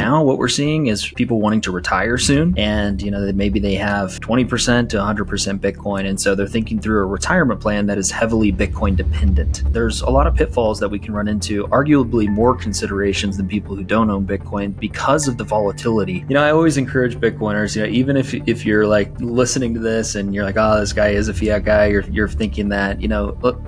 now what we're seeing is people wanting to retire soon, and maybe they have 20% to 100% Bitcoin, and so they're thinking through a retirement plan that is heavily Bitcoin dependent. There's a lot of pitfalls that we can run into, arguably more considerations than people who don't own Bitcoin because of the volatility. I always encourage Bitcoiners, even if you're like listening to this and you're like, oh, this guy is a fiat guy, you're thinking that,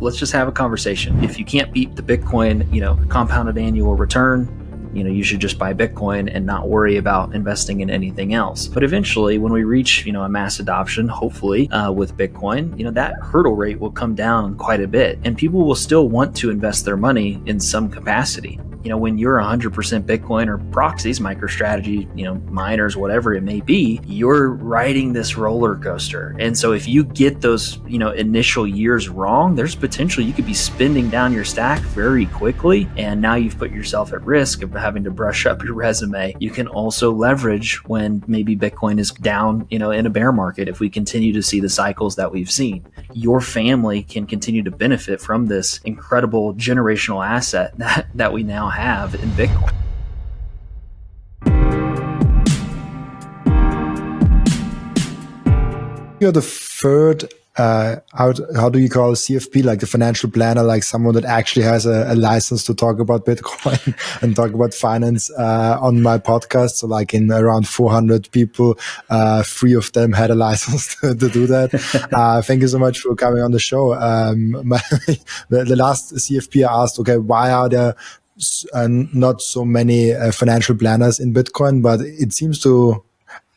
let's just have a conversation. If you can't beat the Bitcoin, compounded annual return, you should just buy Bitcoin and not worry about investing in anything else. But eventually, when we reach, a mass adoption, hopefully with Bitcoin, that hurdle rate will come down quite a bit, and people will still want to invest their money in some capacity. When you're 100% Bitcoin or proxies, MicroStrategy, miners, whatever it may be, you're riding this roller coaster. And so if you get those, initial years wrong, there's potential you could be spending down your stack very quickly. And now you've put yourself at risk of having to brush up your resume. You can also leverage when maybe Bitcoin is down, in a bear market. If we continue to see the cycles that we've seen, your family can continue to benefit from this incredible generational asset that we now have in Bitcoin. You're the third, how do you call a CFP, like the financial planner, like someone that actually has a license to talk about Bitcoin and talk about finance on my podcast. So like in around 400 people, 3 of them had a license to do that. Thank you so much for coming on the show. The last CFP I asked, okay, why are there not so many financial planners in Bitcoin, but it seems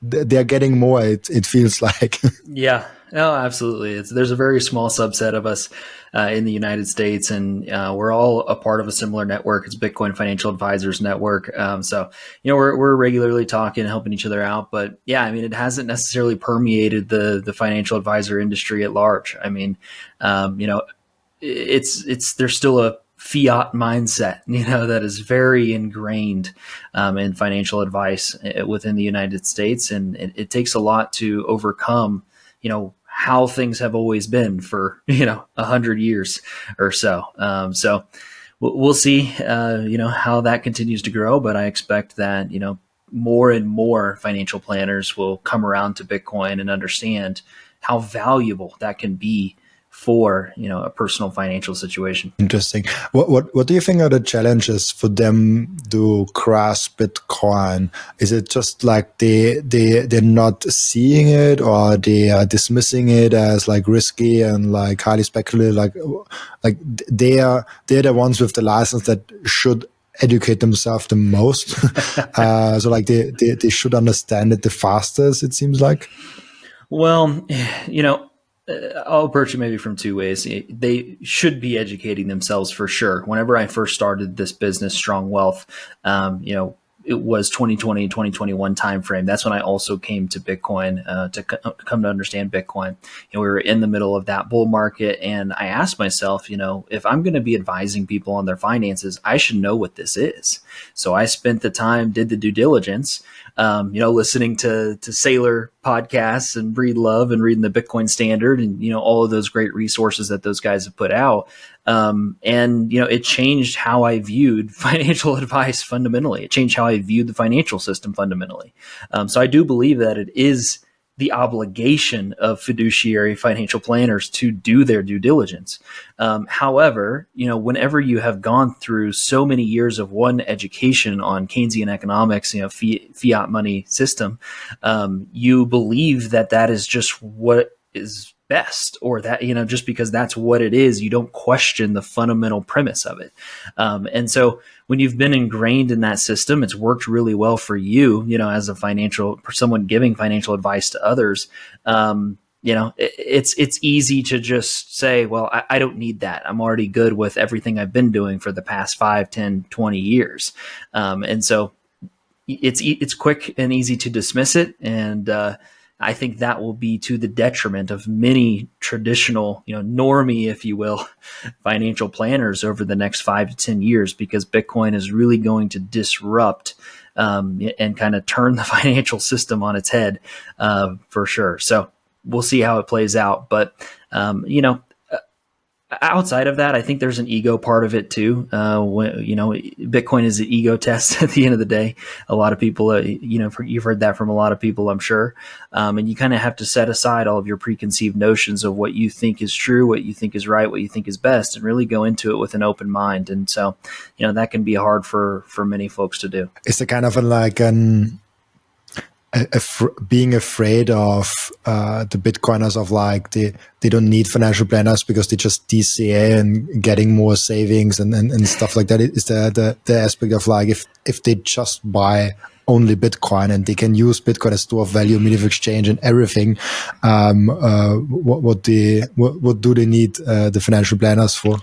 they're getting more, it feels like. Yeah, no, absolutely. There's a very small subset of us in the United States, and we're all a part of a similar network. It's Bitcoin Financial Advisors Network. So, we're regularly talking, helping each other out. But yeah, it hasn't necessarily permeated the financial advisor industry at large. There's still a fiat mindset, that is very ingrained in financial advice within the United States. And it takes a lot to overcome, how things have always been for, 100 years or so. So we'll see, how that continues to grow. But I expect that, more and more financial planners will come around to Bitcoin and understand how valuable that can be for a personal financial situation. Interesting. What do you think are the challenges for them to grasp Bitcoin? Is it just like they're not seeing it, or they are dismissing it as like risky and like highly speculative? Like they're the ones with the license that should educate themselves the most. So like they should understand it the fastest, it seems like. Well, I'll approach it maybe from 2 ways. They should be educating themselves for sure. Whenever I first started this business, Strong Wealth, it was 2020, 2021 timeframe. That's when I also came to Bitcoin to come to understand Bitcoin. We were in the middle of that bull market, and I asked myself, if I'm going to be advising people on their finances, I should know what this is. So I spent the time, did the due diligence, listening to Seyr podcasts and Breed Love and reading the Bitcoin Standard and, all of those great resources that those guys have put out. It changed how I viewed financial advice fundamentally. It changed how I viewed the financial system fundamentally. So I do believe that it is the obligation of fiduciary financial planners to do their due diligence. However, whenever you have gone through so many years of one education on Keynesian economics, fiat money system, you believe that is just what is best, or that, just because that's what it is, you don't question the fundamental premise of it. And so when you've been ingrained in that system, it's worked really well for you, as someone giving financial advice to others. It's easy to just say, well, I don't need that. I'm already good with everything I've been doing for the past 5, 10, 20 years. And so it's quick and easy to dismiss it. And, I think that will be to the detriment of many traditional, normie, if you will, financial planners over the next 5 to 10 years, because Bitcoin is really going to disrupt and kind of turn the financial system on its head for sure. So we'll see how it plays out. But, outside of that, I think there's an ego part of it too. Bitcoin is an ego test at the end of the day. A lot of people, you've heard that from a lot of people, I'm sure. And you kind of have to set aside all of your preconceived notions of what you think is true, what you think is right, what you think is best, and really go into it with an open mind. And so, that can be hard for many folks to do. Is there kind of being afraid of the Bitcoiners of like they don't need financial planners because they just DCA and getting more savings and stuff like that? Is there the aspect of like if they just buy only Bitcoin and they can use Bitcoin as store of value, mean of exchange and everything, what do they need the financial planners for?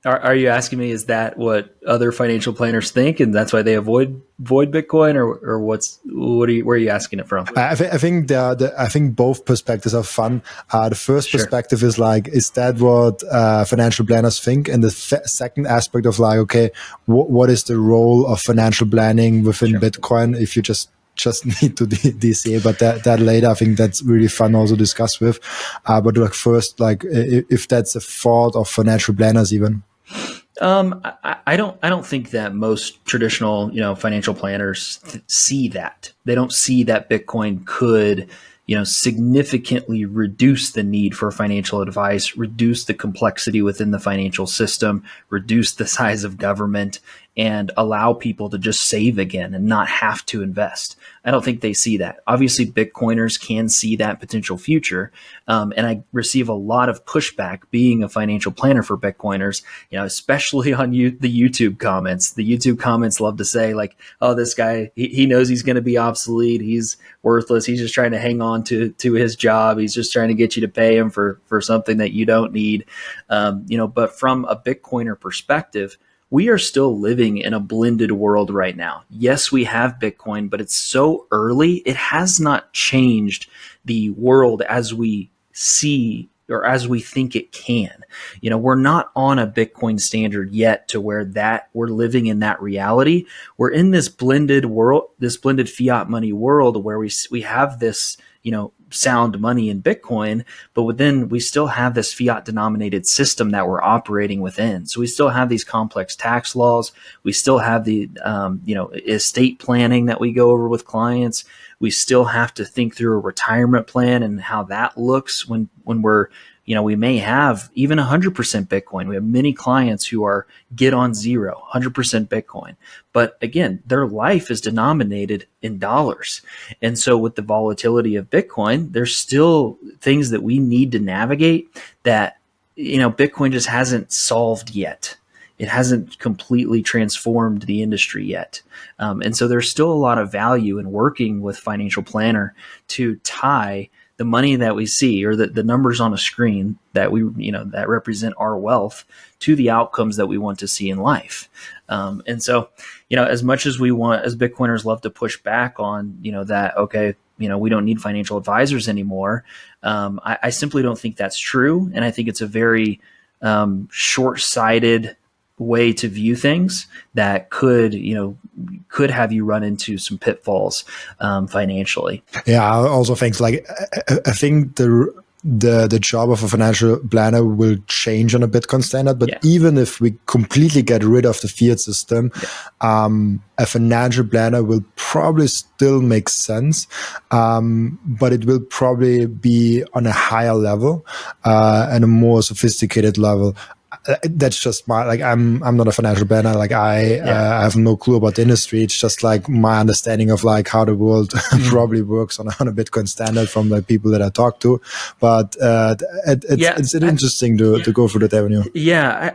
Are you asking me, is that what other financial planners think, and that's why they avoid Bitcoin, or where are you asking it from? I think both perspectives are fun. The first perspective is like, is that what financial planners think? And the second aspect of like, okay, what is the role of financial planning within Bitcoin if you just need to DCA, but that later, I think that's really fun also to discuss with. But like first, like if that's a fault of financial planners even. I don't think that most traditional, financial planners see that. They don't see that Bitcoin could, significantly reduce the need for financial advice, reduce the complexity within the financial system, reduce the size of government, and allow people to just save again and not have to invest. I don't think they see that. Obviously, Bitcoiners can see that potential future. And I receive a lot of pushback being a financial planner for Bitcoiners, especially on the YouTube comments. The YouTube comments love to say like, oh, this guy, he knows he's going to be obsolete. He's worthless. He's just trying to hang on to his job. He's just trying to get you to pay him for something that you don't need. But from a Bitcoiner perspective, we are still living in a blended world right now. Yes, we have Bitcoin, but it's so early. It has not changed the world as we see or as we think it can. We're not on a Bitcoin standard yet to where that we're living in that reality. We're in this blended world, this blended fiat money world where we have this, sound money in Bitcoin, but within we still have this fiat denominated system that we're operating within. So we still have these complex tax laws. We still have the, estate planning that we go over with clients. We still have to think through a retirement plan and how that looks when we're, we may have even 100% Bitcoin. We have many clients who are get on zero, 100% Bitcoin. But again, their life is denominated in dollars. And so with the volatility of Bitcoin, there's still things that we need to navigate that, Bitcoin just hasn't solved yet. It hasn't completely transformed the industry yet. And so there's still a lot of value in working with financial planner to tie the money that we see or the numbers on a screen that that represent our wealth to the outcomes that we want to see in life. And so, as much as we want, as Bitcoiners love to push back on, that, okay, we don't need financial advisors anymore. I simply don't think that's true. And I think it's a very short-sighted way to view things that could have you run into some pitfalls financially. Yeah, I also think I think the job of a financial planner will change on a Bitcoin standard, but even if we completely get rid of the fiat system, a financial planner will probably still make sense, but it will probably be on a higher level and a more sophisticated level. That's just my, I'm not a financial planner. I have no clue about the industry. It's just like my understanding of how the world probably works on a Bitcoin standard from the people that I talk to. But it's interesting to go through that avenue. Yeah,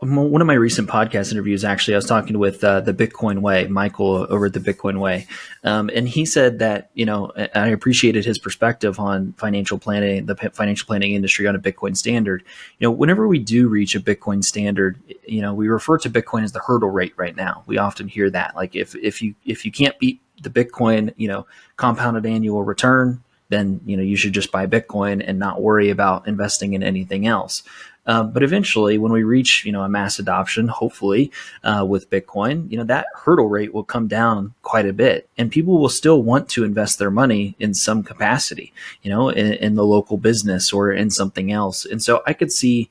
one of my recent podcast interviews, actually, I was talking with the Bitcoin Way, Michael over at the Bitcoin Way. And he said that, I appreciated his perspective on financial planning, the financial planning industry on a Bitcoin standard. Whenever we do reach a Bitcoin standard, we refer to Bitcoin as the hurdle rate right now. We often hear that, like if you can't beat the Bitcoin, compounded annual return, then, you should just buy Bitcoin and not worry about investing in anything else. But eventually, when we reach, a mass adoption, hopefully, with Bitcoin, that hurdle rate will come down quite a bit, and people will still want to invest their money in some capacity, in the local business or in something else. And so I could see,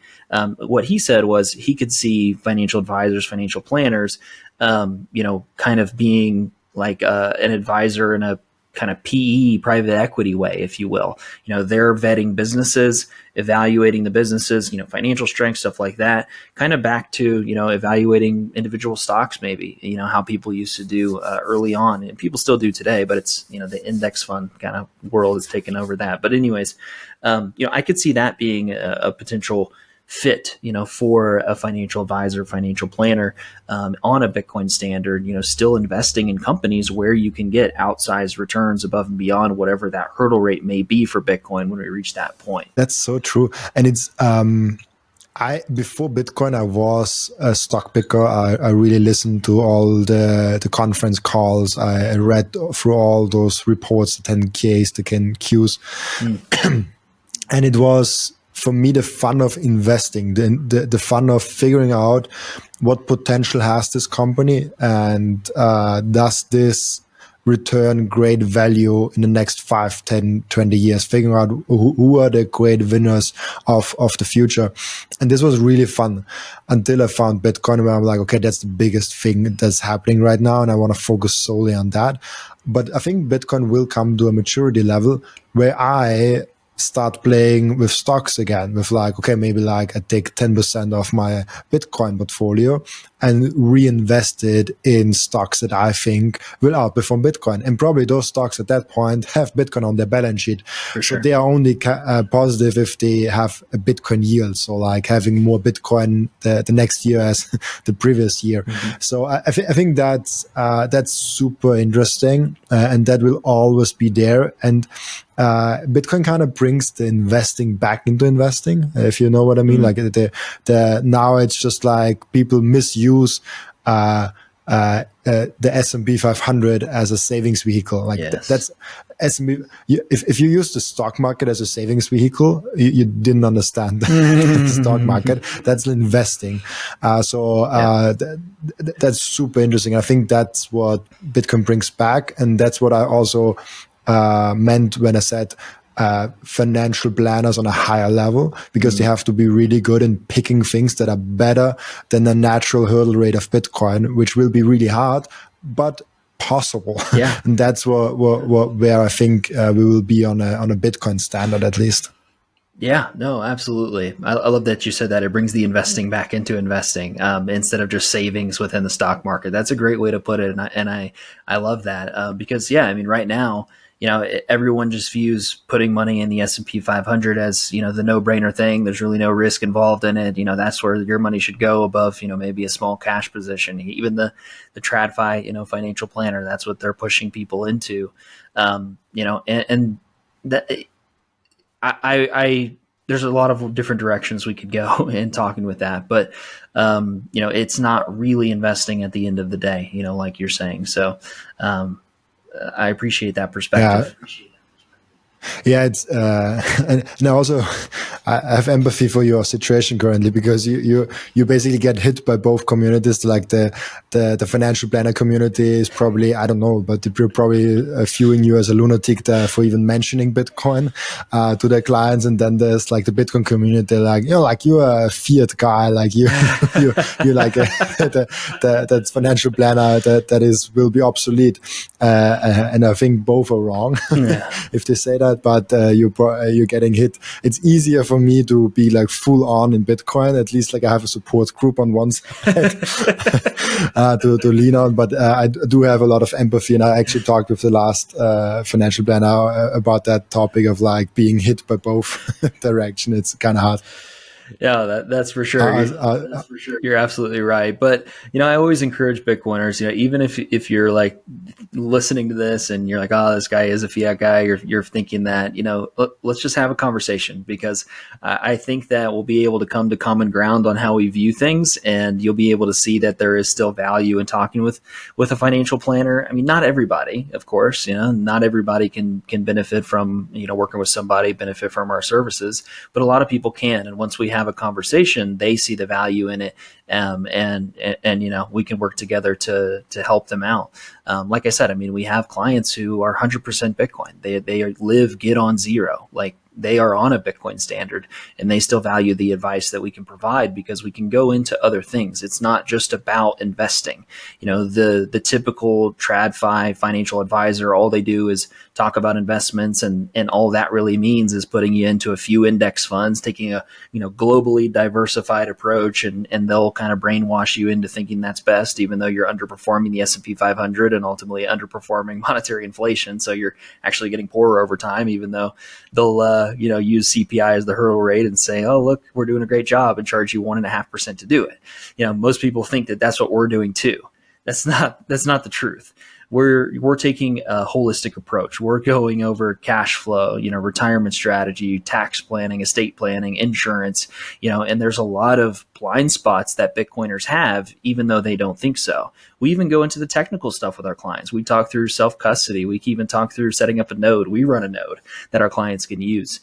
what he said was he could see financial advisors, financial planners, kind of being like an advisor in a kind of PE, private equity way, if you will. They're vetting businesses, evaluating the businesses, financial strength, stuff like that, kind of back to, evaluating individual stocks, maybe, how people used to do early on, and people still do today, but it's, the index fund kind of world has taken over that. But anyways, I could see that being a potential fit, for a financial advisor, financial planner, on a Bitcoin standard, still investing in companies where you can get outsized returns above and beyond whatever that hurdle rate may be for Bitcoin when we reach that point. That's so true. And it's, before Bitcoin, I was a stock picker. I really listened to all the conference calls. I read through all those reports, the 10Ks, the 10Qs. And it was, for me, the fun of investing, the fun of figuring out what potential has this company, and does this return great value in the next 5, 10, 20 years, figuring out who are the great winners of the future. And this was really fun until I found Bitcoin, where I'm like, okay, that's the biggest thing that's happening right now, and I want to focus solely on that. But I think Bitcoin will come to a maturity level where I start playing with stocks again, with like, okay, maybe like I take 10% of my Bitcoin portfolio and reinvest it in stocks that I think will outperform Bitcoin. And probably those stocks at that point have Bitcoin on their balance sheet. For sure. But they are only positive if they have a Bitcoin yield. So like having more Bitcoin the next year as the previous year. So I think that's super interesting, and that will always be there. And Bitcoin kind of brings the investing back into investing, if you know what I mean. Like the now it's just like people misuse the S&P 500 as a savings vehicle. Like Yes. that's S&P. If you use the stock market as a savings vehicle, you didn't understand the stock market. That's investing. That's super interesting. I think that's what Bitcoin brings back, and that's what I also meant when I said financial planners on a higher level, because they have to be really good in picking things that are better than the natural hurdle rate of Bitcoin, which will be really hard, but possible. Yeah. And that's where I think we will be on a Bitcoin standard, at least. Yeah, no, absolutely. I love that you said that. It brings the investing back into investing, instead of just savings within the stock market. That's a great way to put it. And I love that, because, yeah, I mean, right now, everyone just views putting money in the S&P 500 as, the no-brainer thing. There's really no risk involved in it. That's where your money should go above, maybe a small cash position. Even the TradFi, financial planner, that's what they're pushing people into, and that I there's a lot of different directions we could go in talking with that, but it's not really investing at the end of the day, like you're saying. So I appreciate that perspective. Yeah, it's and also I have empathy for your situation currently, because you basically get hit by both communities. Like the financial planner community is probably, I don't know, but they're probably viewing you as a lunatic there for even mentioning Bitcoin to their clients. And then there's like the Bitcoin community, like, like you're a fiat guy, like you like that financial planner that will be obsolete. And I think both are wrong if they say that. But you're getting hit. It's easier for me to be like full on in Bitcoin. At least like I have a support group on one side to lean on. But I do have a lot of empathy, and I actually talked with the last financial planner about that topic of like being hit by both direction. It's kind of hard. Yeah, that's for sure. You're absolutely right. But, I always encourage Bitcoiners, even if you're like listening to this and you're like, oh, this guy is a fiat guy, you're thinking that, let's just have a conversation, because I think that we'll be able to come to common ground on how we view things, and you'll be able to see that there is still value in talking with a financial planner. I mean, not everybody, of course, not everybody can benefit from, working with somebody, benefit from our services, but a lot of people can. And once we have have a conversation, they see the value in it. And we can work together to help them out. Like I said, I mean, we have clients who are 100% Bitcoin. They live get on zero. Like, they are on a Bitcoin standard, and they still value the advice that we can provide because we can go into other things. It's not just about investing. The typical TradFi financial advisor, all they do is talk about investments, and all that really means is putting you into a few index funds, taking a globally diversified approach, and they'll kind of brainwash you into thinking that's best, even though you're underperforming the S&P 500 and ultimately underperforming monetary inflation. So you're actually getting poorer over time, even though they'll use CPI as the hurdle rate and say, oh, look, we're doing a great job, and charge you 1.5% to do it. Most people think that that's what we're doing too. That's not the truth. We're taking a holistic approach. We're going over cash flow, retirement strategy, tax planning, estate planning, insurance, and there's a lot of blind spots that Bitcoiners have, even though they don't think so. We even go into the technical stuff with our clients. We talk through self-custody. We can even talk through setting up a node. We run a node that our clients can use.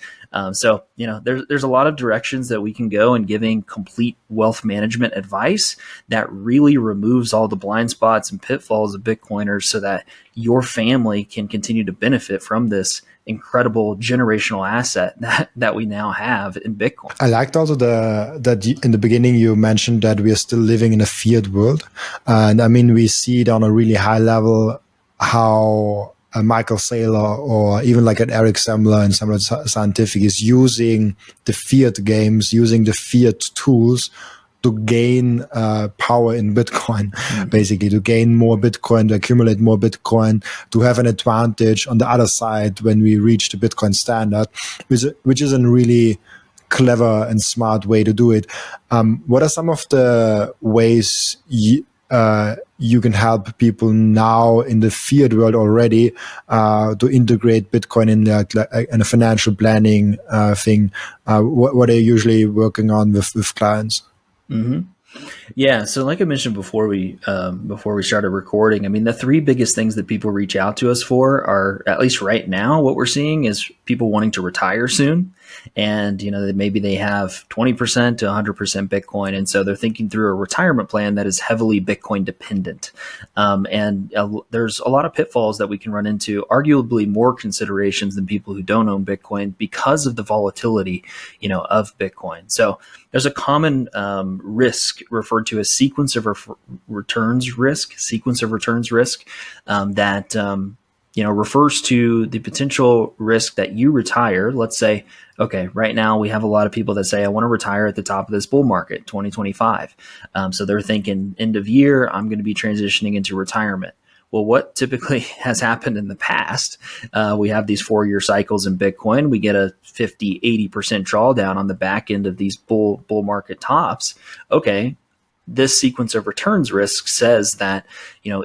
So there's a lot of directions that we can go in giving complete wealth management advice that really removes all the blind spots and pitfalls of Bitcoiners, so that your family can continue to benefit from this incredible generational asset that we now have in Bitcoin. I liked also that in the beginning you mentioned that we are still living in a fiat world, and I mean, we see it on a really high level how Michael Saylor, or even like an Eric Semler and Semler Scientific, is using the fiat games, using the fiat tools to gain power in Bitcoin, basically to gain more Bitcoin, to accumulate more Bitcoin, to have an advantage on the other side when we reach the Bitcoin standard, which is a really clever and smart way to do it. What are some of the ways you can help people now in the fiat world already to integrate Bitcoin in a financial planning thing? What are you usually working on with clients? Mm-hmm. Yeah. So like I mentioned before we started recording, I mean, the three biggest things that people reach out to us for are, at least right now, what we're seeing is people wanting to retire soon. And, maybe they have 20% to 100% Bitcoin. And so they're thinking through a retirement plan that is heavily Bitcoin dependent. There's a lot of pitfalls that we can run into, arguably more considerations than people who don't own Bitcoin, because of the volatility, of Bitcoin. So there's a common risk referred to as sequence of returns risk that refers to the potential risk that you retire. Let's say, okay, right now we have a lot of people that say, I want to retire at the top of this bull market, 2025. So they're thinking end of year, I'm going to be transitioning into retirement. Well, what typically has happened in the past, we have these 4-year cycles in Bitcoin. We get a 50, 80% drawdown on the back end of these bull market tops. Okay, this sequence of returns risk says that,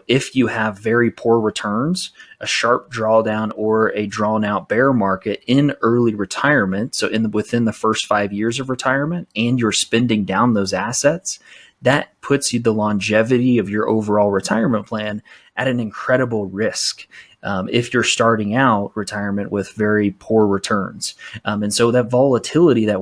if you have very poor returns, a sharp drawdown or a drawn out bear market in early retirement, so within the first 5 years of retirement, and you're spending down those assets, that puts you the longevity of your overall retirement plan at an incredible risk. If you're starting out retirement with very poor returns. And so that volatility that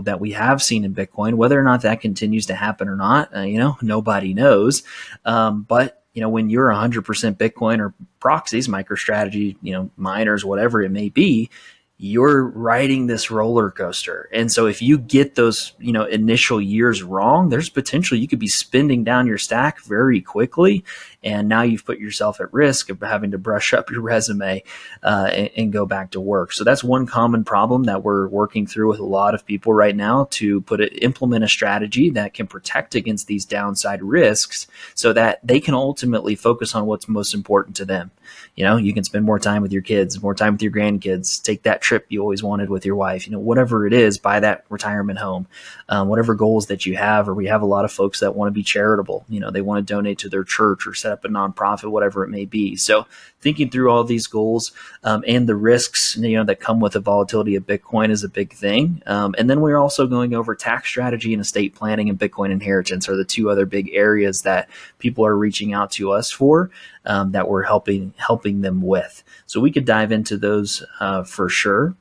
that we have seen in Bitcoin, whether or not that continues to happen or not, nobody knows. But when you're 100% Bitcoin or proxies, MicroStrategy, miners, whatever it may be, you're riding this roller coaster. And so if you get those, initial years wrong, there's potential you could be spending down your stack very quickly. And now you've put yourself at risk of having to brush up your resume and go back to work. So that's one common problem that we're working through with a lot of people right now, to implement a strategy that can protect against these downside risks, so that they can ultimately focus on what's most important to them. You can spend more time with your kids, more time with your grandkids, take that trip you always wanted with your wife, whatever it is, buy that retirement home, whatever goals that you have. Or we have a lot of folks that want to be charitable. They want to donate to their church or set up a nonprofit, whatever it may be. So thinking through all these goals and the risks, that come with the volatility of Bitcoin is a big thing. And then we're also going over tax strategy and estate planning and Bitcoin inheritance are the two other big areas that people are reaching out to us for, that we're helping them with. So we could dive into those for sure. sure.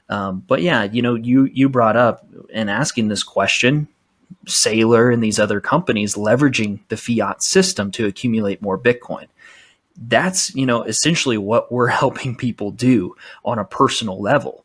But yeah, you brought up in asking this question, Seyr and these other companies leveraging the fiat system to accumulate more Bitcoin. That's, essentially what we're helping people do on a personal level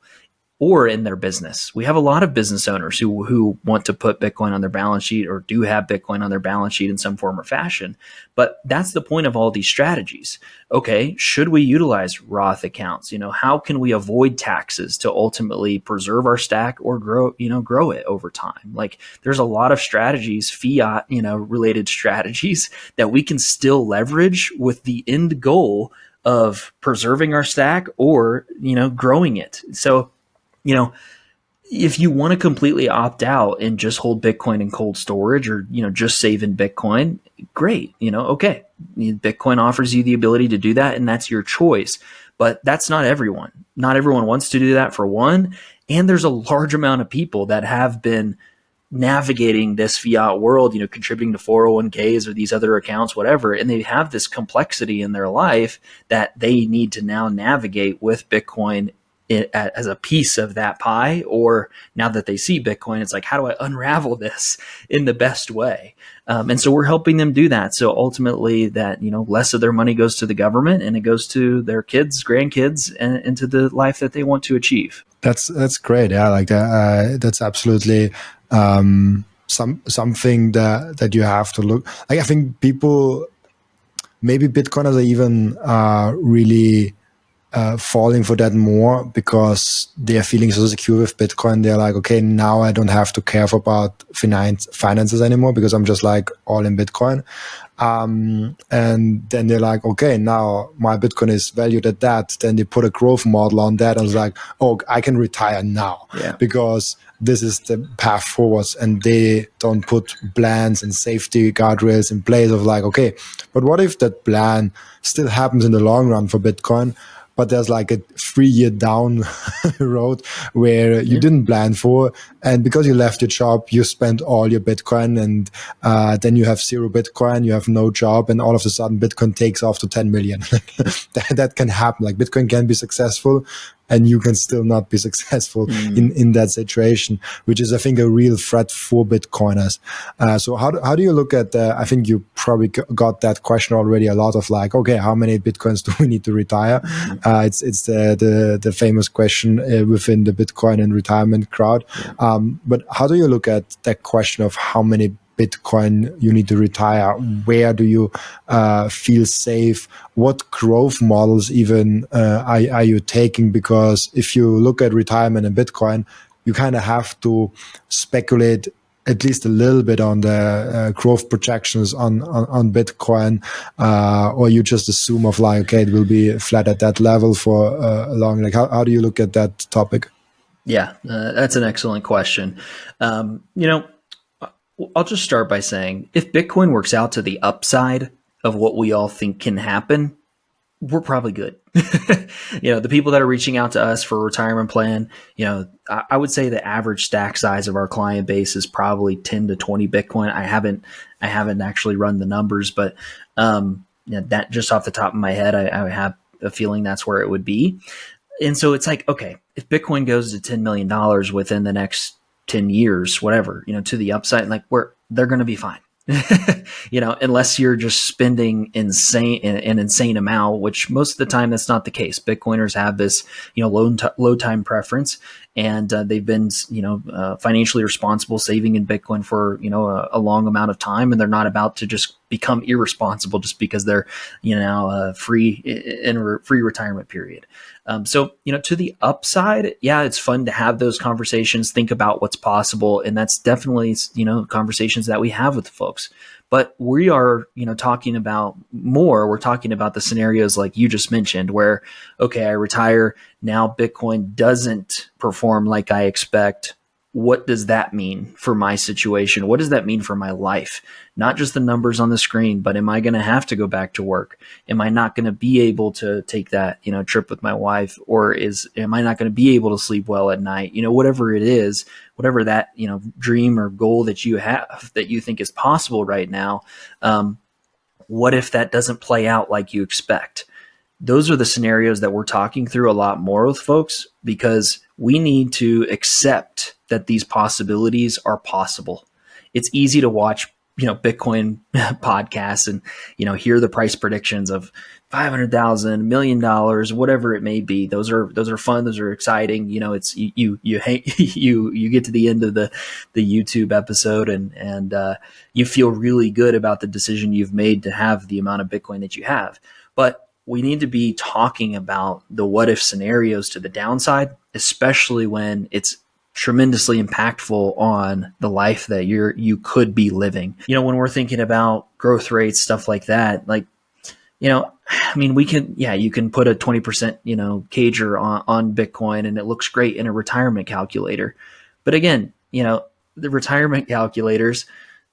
or in their business. We have a lot of business owners who want to put Bitcoin on their balance sheet or do have Bitcoin on their balance sheet in some form or fashion. But that's the point of all these strategies. Okay, should we utilize Roth accounts? How can we avoid taxes to ultimately preserve our stack or grow it over time? Like there's a lot of strategies, fiat, related strategies that we can still leverage with the end goal of preserving our stack or, growing it. So, if you want to completely opt out and just hold Bitcoin in cold storage or, just save in Bitcoin, great. Okay. Bitcoin offers you the ability to do that and that's your choice. But that's not everyone. Not everyone wants to do that for one. And there's a large amount of people that have been navigating this fiat world, contributing to 401ks or these other accounts, whatever. And they have this complexity in their life that they need to now navigate with Bitcoin as a piece of that pie. Or now that they see Bitcoin, it's like, how do I unravel this in the best way? And so we're helping them do that. So ultimately that, less of their money goes to the government and it goes to their kids, grandkids, and into the life that they want to achieve. That's great. Yeah, like that. That's absolutely something that you have to look. Like I think people, maybe Bitcoiners are even really falling for that more because they are feeling so secure with Bitcoin. They're like, okay, now I don't have to care about finances anymore because I'm just like all in Bitcoin. And then they're like, okay, now my Bitcoin is valued at that. Then they put a growth model on that and it's like, oh, I can retire now because this is the path forwards, and they don't put plans and safety guardrails in place of like, okay, but what if that plan still happens in the long run for Bitcoin? But there's like a 3-year down road where you didn't plan for. And because you left your job, you spent all your Bitcoin and then you have 0 Bitcoin, you have no job, and all of a sudden Bitcoin takes off to 10 million. that can happen. Like Bitcoin can be successful and you can still not be successful in that situation, which is, I think, a real threat for Bitcoiners. So how do you look at I think you probably got that question already a lot of like, okay, how many Bitcoins do we need to retire? It's the famous question within the Bitcoin and retirement crowd. But how do you look at that question of how many Bitcoin you need to retire? Where do you feel safe? What growth models even are you taking? Because if you look at retirement and Bitcoin, you kind of have to speculate at least a little bit on the growth projections on Bitcoin, or you just assume of like, okay, it will be flat at that level for a long. Like, how do you look at that topic? Yeah, that's an excellent question. I'll just start by saying if Bitcoin works out to the upside of what we all think can happen, we're probably good. The people that are reaching out to us for a retirement plan, I would say the average stack size of our client base is probably 10 to 20 Bitcoin. I haven't actually run the numbers, but that just off the top of my head, I have a feeling that's where it would be. And so it's like, okay, if Bitcoin goes to $10 million within the next 10 years, whatever, to the upside, like they're going to be fine. Unless you're just spending an insane amount, which most of the time that's not the case. Bitcoiners have this, low time preference, and they've been, financially responsible, saving in Bitcoin for, a long amount of time, and they're not about to just become irresponsible just because they're, free retirement period. So, to the upside, yeah, it's fun to have those conversations, think about what's possible. And that's definitely, conversations that we have with folks. But we are, talking about more. We're talking about the scenarios like you just mentioned where, okay, I retire. Now Bitcoin doesn't perform like I expect. What does that mean for my situation? What does that mean for my life? Not just the numbers on the screen, but am I going to have to go back to work? Am I not going to be able to take that, trip with my wife? Or am I not going to be able to sleep well at night? Whatever it is, whatever that, dream or goal that you have that you think is possible right now. What if that doesn't play out like you expect? those are the scenarios that we're talking through a lot more with folks, because we need to accept that these possibilities are possible. It's easy to watch, Bitcoin podcasts and, hear the price predictions of 500,000, $1 million, whatever it may be. Those are fun. Those are exciting. It's you get to the end of the YouTube episode and you feel really good about the decision you've made to have the amount of Bitcoin that you have. But we need to be talking about the what if scenarios to the downside, especially when it's tremendously impactful on the life that you could be living. When we're thinking about growth rates, stuff like that, you can put a 20%, CAGR on Bitcoin and it looks great in a retirement calculator. But again, the retirement calculators,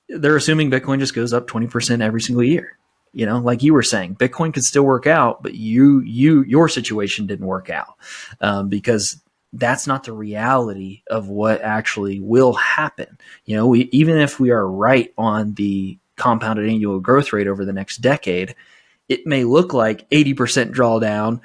they're assuming Bitcoin just goes up 20% every single year. Like you were saying, Bitcoin could still work out, but your situation didn't work out because that's not the reality of what actually will happen. Even if we are right on the compounded annual growth rate over the next decade, it may look like 80% drawdown,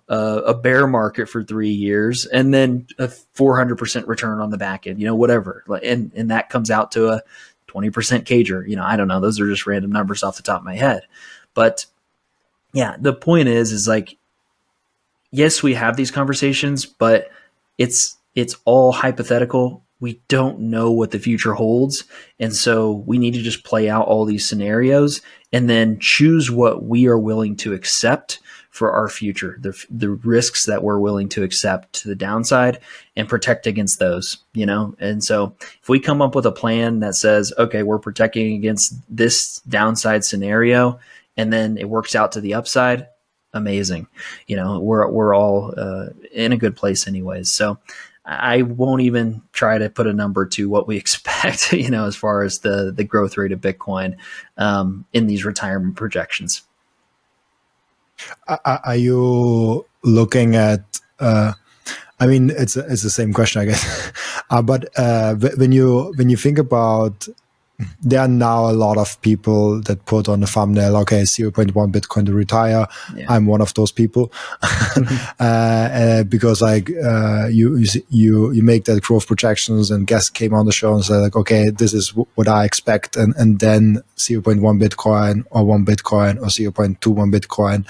a bear market for 3 years, and then a 400% return on the back end, whatever. And that comes out to a 20% CAGR. I don't know. Those are just random numbers off the top of my head. But yeah, the point is like, yes, we have these conversations, but it's all hypothetical. We don't know what the future holds. And so we need to just play out all these scenarios and then choose what we are willing to accept for our future, the risks that we're willing to accept to the downside and protect against those, And so if we come up with a plan that says, okay, we're protecting against this downside scenario, and then it works out to the upside, amazing. We're all in a good place anyways. So I won't even try to put a number to what we expect, as far as the growth rate of Bitcoin in these retirement projections. Are you looking at? It's the same question, I guess. But when you think about, there are now a lot of people that put on the thumbnail, okay, 0.1 Bitcoin to retire. Yeah. I'm one of those people. Because you make that growth projections, and guests came on the show and said like, okay, this is what I expect. And then 0.1 Bitcoin or 1 Bitcoin or 0.21 Bitcoin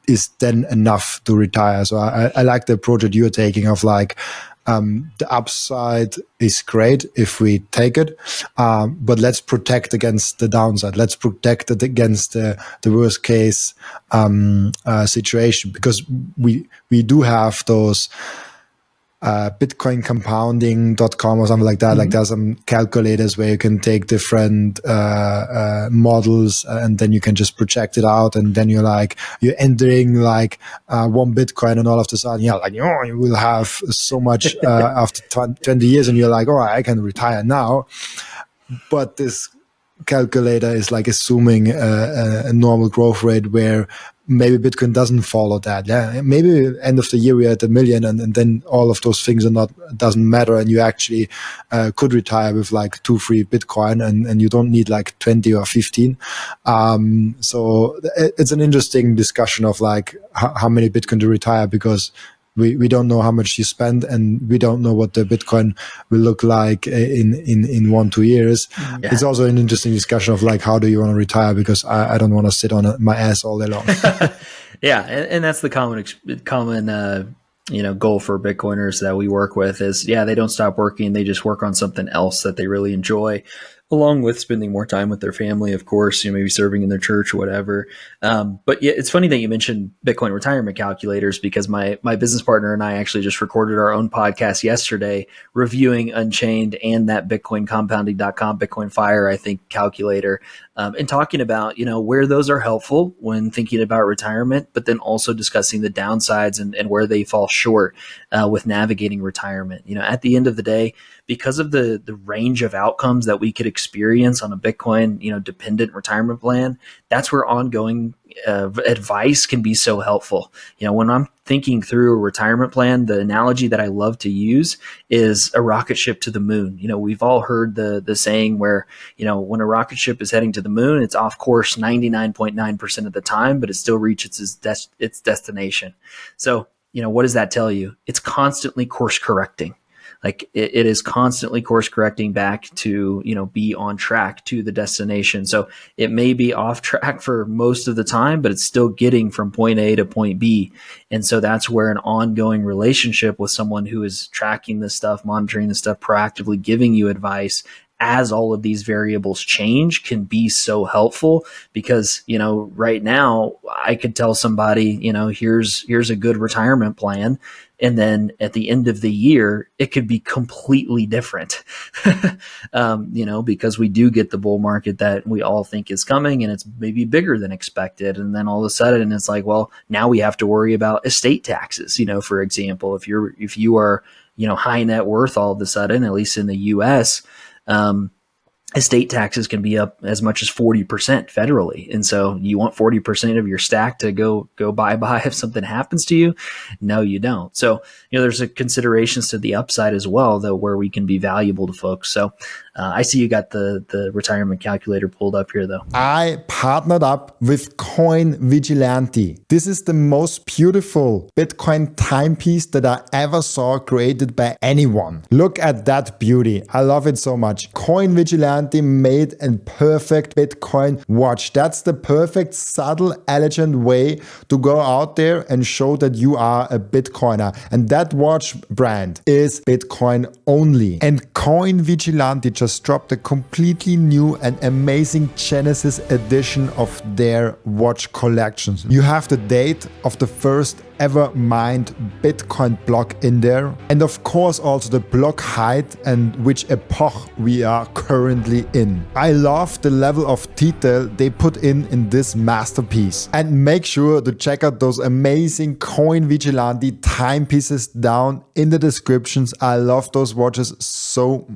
is then enough to retire. So I like the approach that you're taking of like, the upside is great if we take it, but let's protect against the downside. Let's protect it against the worst case situation, because we do have those bitcoincompounding.com or something like that. Mm-hmm. Like there's some calculators where you can take different models and then you can just project it out, and then you're entering 1 Bitcoin, and all of a sudden you will have so much after 20 years, and you're like, oh, I can retire now. But this calculator is like assuming a normal growth rate where maybe Bitcoin doesn't follow that. Yeah, maybe end of the year we're at 1 million, and then all of those things doesn't matter, and you actually could retire with 2-3 Bitcoin, and you don't need 20 or 15. So it's an interesting discussion of how many Bitcoin to retire, because we don't know how much you spend, and we don't know what the Bitcoin will look like in 1-2 years. Yeah. It's also an interesting discussion of how do you want to retire, because I don't want to sit on my ass all day long. Yeah, and that's the common goal for Bitcoiners that we work with is, they don't stop working. They just work on something else that they really enjoy, along with spending more time with their family, of course, maybe serving in their church or whatever. But yeah, it's funny that you mentioned Bitcoin retirement calculators, because my business partner and I actually just recorded our own podcast yesterday reviewing Unchained and that bitcoincompounding.com, Bitcoin Fire, I think, calculator, and talking about, where those are helpful when thinking about retirement, but then also discussing the downsides and where they fall short with navigating retirement. At the end of the day, because of the range of outcomes that we could experience on a Bitcoin, dependent retirement plan, that's where ongoing advice can be so helpful. When I'm thinking through a retirement plan, the analogy that I love to use is a rocket ship to the moon. We've all heard the saying where, when a rocket ship is heading to the moon, it's off course 99.9% of the time, but it still reaches its destination. So, what does that tell you? It's constantly course correcting. Like it is constantly course correcting back to, be on track to the destination. So it may be off track for most of the time, but it's still getting from point A to point B. And so that's where an ongoing relationship with someone who is tracking this stuff, monitoring this stuff, proactively giving you advice as all of these variables change can be so helpful. Because, right now I could tell somebody, here's a good retirement plan. And then at the end of the year, it could be completely different, because we do get the bull market that we all think is coming, and it's maybe bigger than expected. And then all of a sudden it's like, well, now we have to worry about estate taxes. For example, if you are, high net worth, all of a sudden, at least in the US, estate taxes can be up as much as 40% federally. And so you want 40% of your stack to go bye-bye if something happens to you? No, you don't. So, there's a considerations to the upside as well, though, where we can be valuable to folks. So I see you got the retirement calculator pulled up here, though. I partnered up with Coin Vigilante. This is the most beautiful Bitcoin timepiece that I ever saw created by anyone. Look at that beauty. I love it so much. Coin Vigilante made a perfect Bitcoin watch. That's the perfect, subtle, elegant way to go out there and show that you are a Bitcoiner. And that watch brand is Bitcoin only. And Coin Vigilante just dropped a completely new and amazing Genesis edition of their watch collections. You have the date of the first ever mined Bitcoin block in there, and of course also the block height and which epoch we are currently in. I love the level of detail they put in this masterpiece, and make sure to check out those amazing Coin Vigilante timepieces down in the descriptions. I love those watches so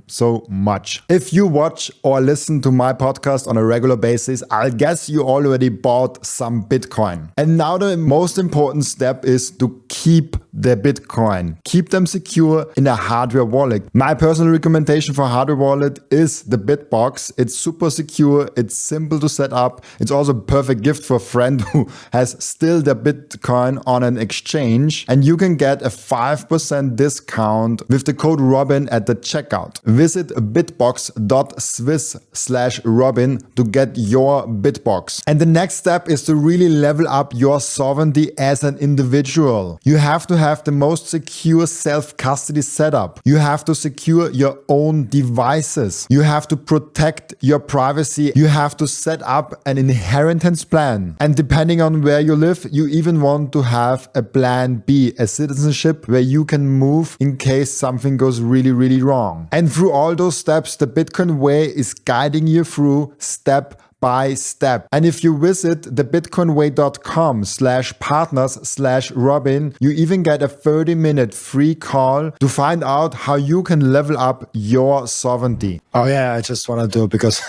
much. If you watch or listen to my podcast on a regular basis, I guess you already bought some Bitcoin. And now the most important step is to keep the Bitcoin. Keep them secure in a hardware wallet. My personal recommendation for hardware wallet is the BitBox. It's super secure. It's simple to set up. It's also a perfect gift for a friend who has still their Bitcoin on an exchange. And you can get a 5% discount with the code Robin at the checkout. Visit bitbox.swiss/Robin to get your BitBox. And the next step is to really level up your sovereignty as an individual. You have to have the most secure self-custody setup. You have to secure your own devices. You have to protect your privacy. You have to set up an inheritance plan. And depending on where you live, you even want to have a plan B, a citizenship where you can move in case something goes really wrong. And through all those steps, the Bitcoin way is guiding you through step by step. And if you visit thebitcoinway.com/partners/Robin, you even get a 30-minute free call to find out how you can level up your sovereignty. Oh yeah, I just want to do it because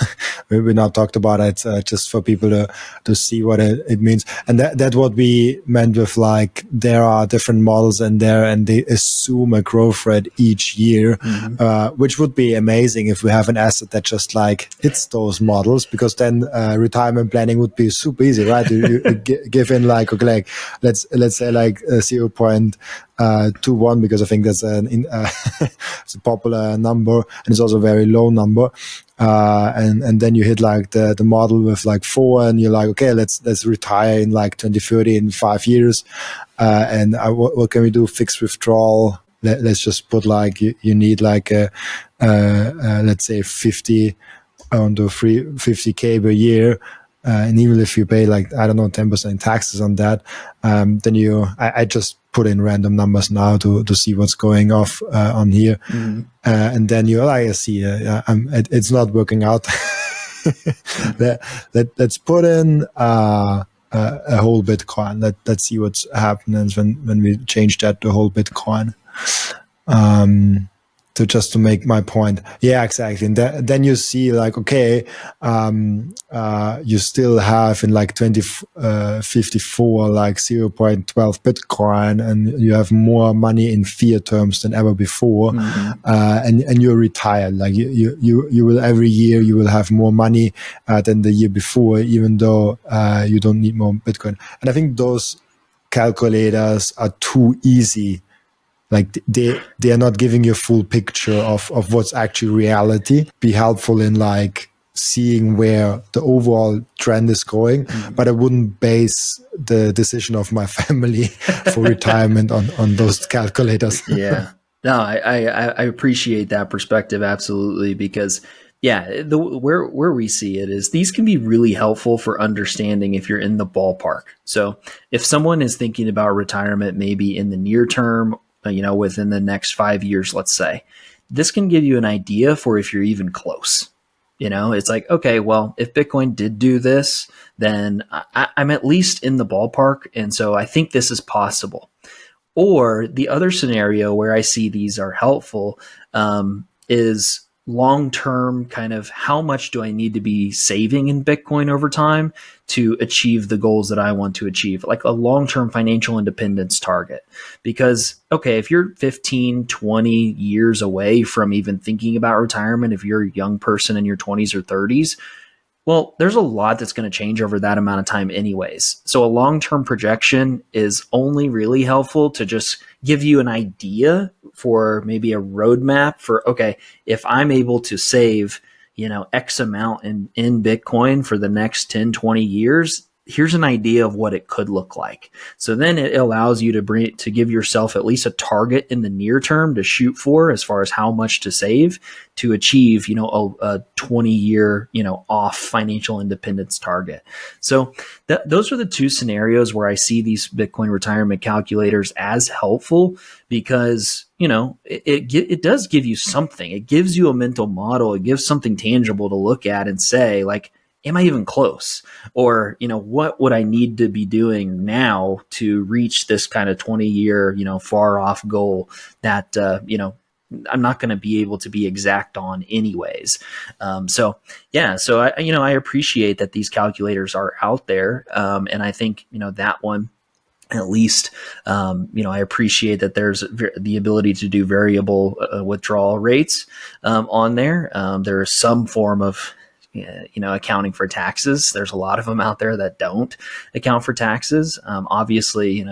we not talked about it, just for people to see what it means. And that's what we meant with, like, there are different models in there and they assume a growth rate each year, which would be amazing if we have an asset that just like hits those models, because then retirement planning would be super easy, right? You give in like, okay, like let's say like 0.21, because I think that's it's a popular number and it's also a very low number. And then you hit like the model with like 4 and you're like, okay, let's retire in like 2030 in 5 years. And what can we do? Fixed withdrawal. Let's just put like, you need like let's say 50K per year. And even if you pay like, I don't know, 10% taxes on that, then I just put in random numbers now to see what's going off on here. And then you're like, I see, it's not working out. Let's put in a whole Bitcoin. Let's see what's happening when we change that to whole Bitcoin. to make my point. Yeah, exactly. And then you see like, okay, you still have in like 2054 like 0.12 Bitcoin, and you have more money in fiat terms than ever before. And you're retired. Like you will every year you will have more money than the year before, even though you don't need more Bitcoin. And I think those calculators are too easy. Like they are not giving you a full picture of what's actually reality. Be helpful in like seeing where the overall trend is going, but I wouldn't base the decision of my family for retirement on those calculators. Yeah. No, I appreciate that perspective absolutely, because where we see it is these can be really helpful for understanding if you're in the ballpark. So if someone is thinking about retirement maybe in the near term, within the next 5 years, let's say, this can give you an idea for if you're even close. It's like, okay, well, if Bitcoin did do this, then I'm at least in the ballpark. And so I think this is possible. Or the other scenario where I see these are helpful is long-term, kind of how much do I need to be saving in Bitcoin over time to achieve the goals that I want to achieve, like a long-term financial independence target. Because, okay, if you're 15, 20 years away from even thinking about retirement, if you're a young person in your 20s or 30s, well, there's a lot that's going to change over that amount of time anyways. So a long-term projection is only really helpful to just give you an idea for maybe a roadmap for, okay, if I'm able to save, X amount in Bitcoin for the next 10, 20 years, here's an idea of what it could look like. So then it allows you to give yourself at least a target in the near term to shoot for as far as how much to save to achieve, a 20-year, off financial independence target. So those are the two scenarios where I see these Bitcoin retirement calculators as helpful, because, it does give you something. It gives you a mental model. It gives something tangible to look at and say, like, am I even close? Or, what would I need to be doing now to reach this kind of 20-year, far off goal that, I'm not going to be able to be exact on anyways. So I appreciate that these calculators are out there. And I think, that one, at least, I appreciate that there's the ability to do variable withdrawal rates on there. There is some form of accounting for taxes. There's a lot of them out there that don't account for taxes. Obviously,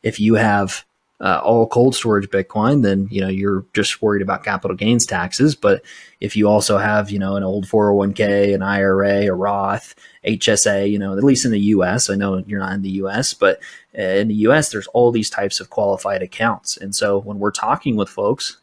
if you have all cold storage Bitcoin, then you're just worried about capital gains taxes. But if you also have an old 401k, an IRA, a Roth, HSA, at least in the U.S. I know you're not in the U.S., but in the U.S. there's all these types of qualified accounts. And so when we're talking with folks,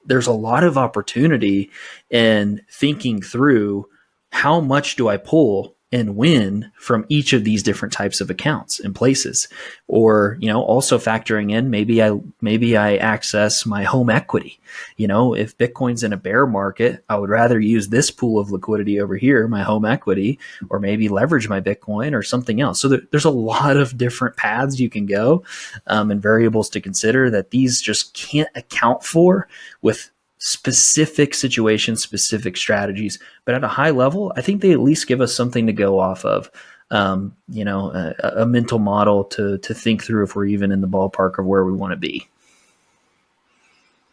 there's a lot of opportunity in thinking through how much do I pull and when from each of these different types of accounts and places, or, also factoring in, maybe I access my home equity. If Bitcoin's in a bear market, I would rather use this pool of liquidity over here, my home equity, or maybe leverage my Bitcoin or something else. So there's a lot of different paths you can go, and variables to consider that these just can't account for with specific situations, specific strategies. But at a high level, I think they at least give us something to go off of, a mental model to think through if we're even in the ballpark of where we want to be.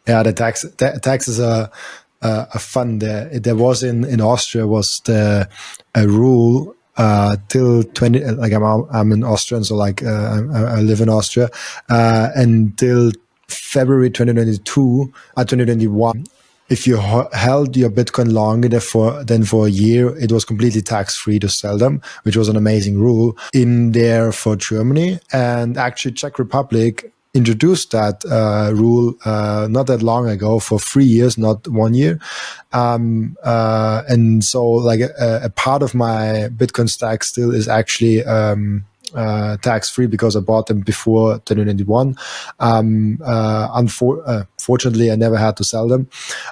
Yeah, the taxes are fun. There was in Austria was a rule till 20. Like I'm an Austrian, so like I live in Austria until February 2021. If you held your Bitcoin longer than for a year, it was completely tax-free to sell them, which was an amazing rule in there for Germany. And actually Czech Republic introduced that rule not that long ago for 3 years, not 1 year. And so like a part of my Bitcoin stack still is actually tax-free because I bought them before 2021. fortunately, I never had to sell them.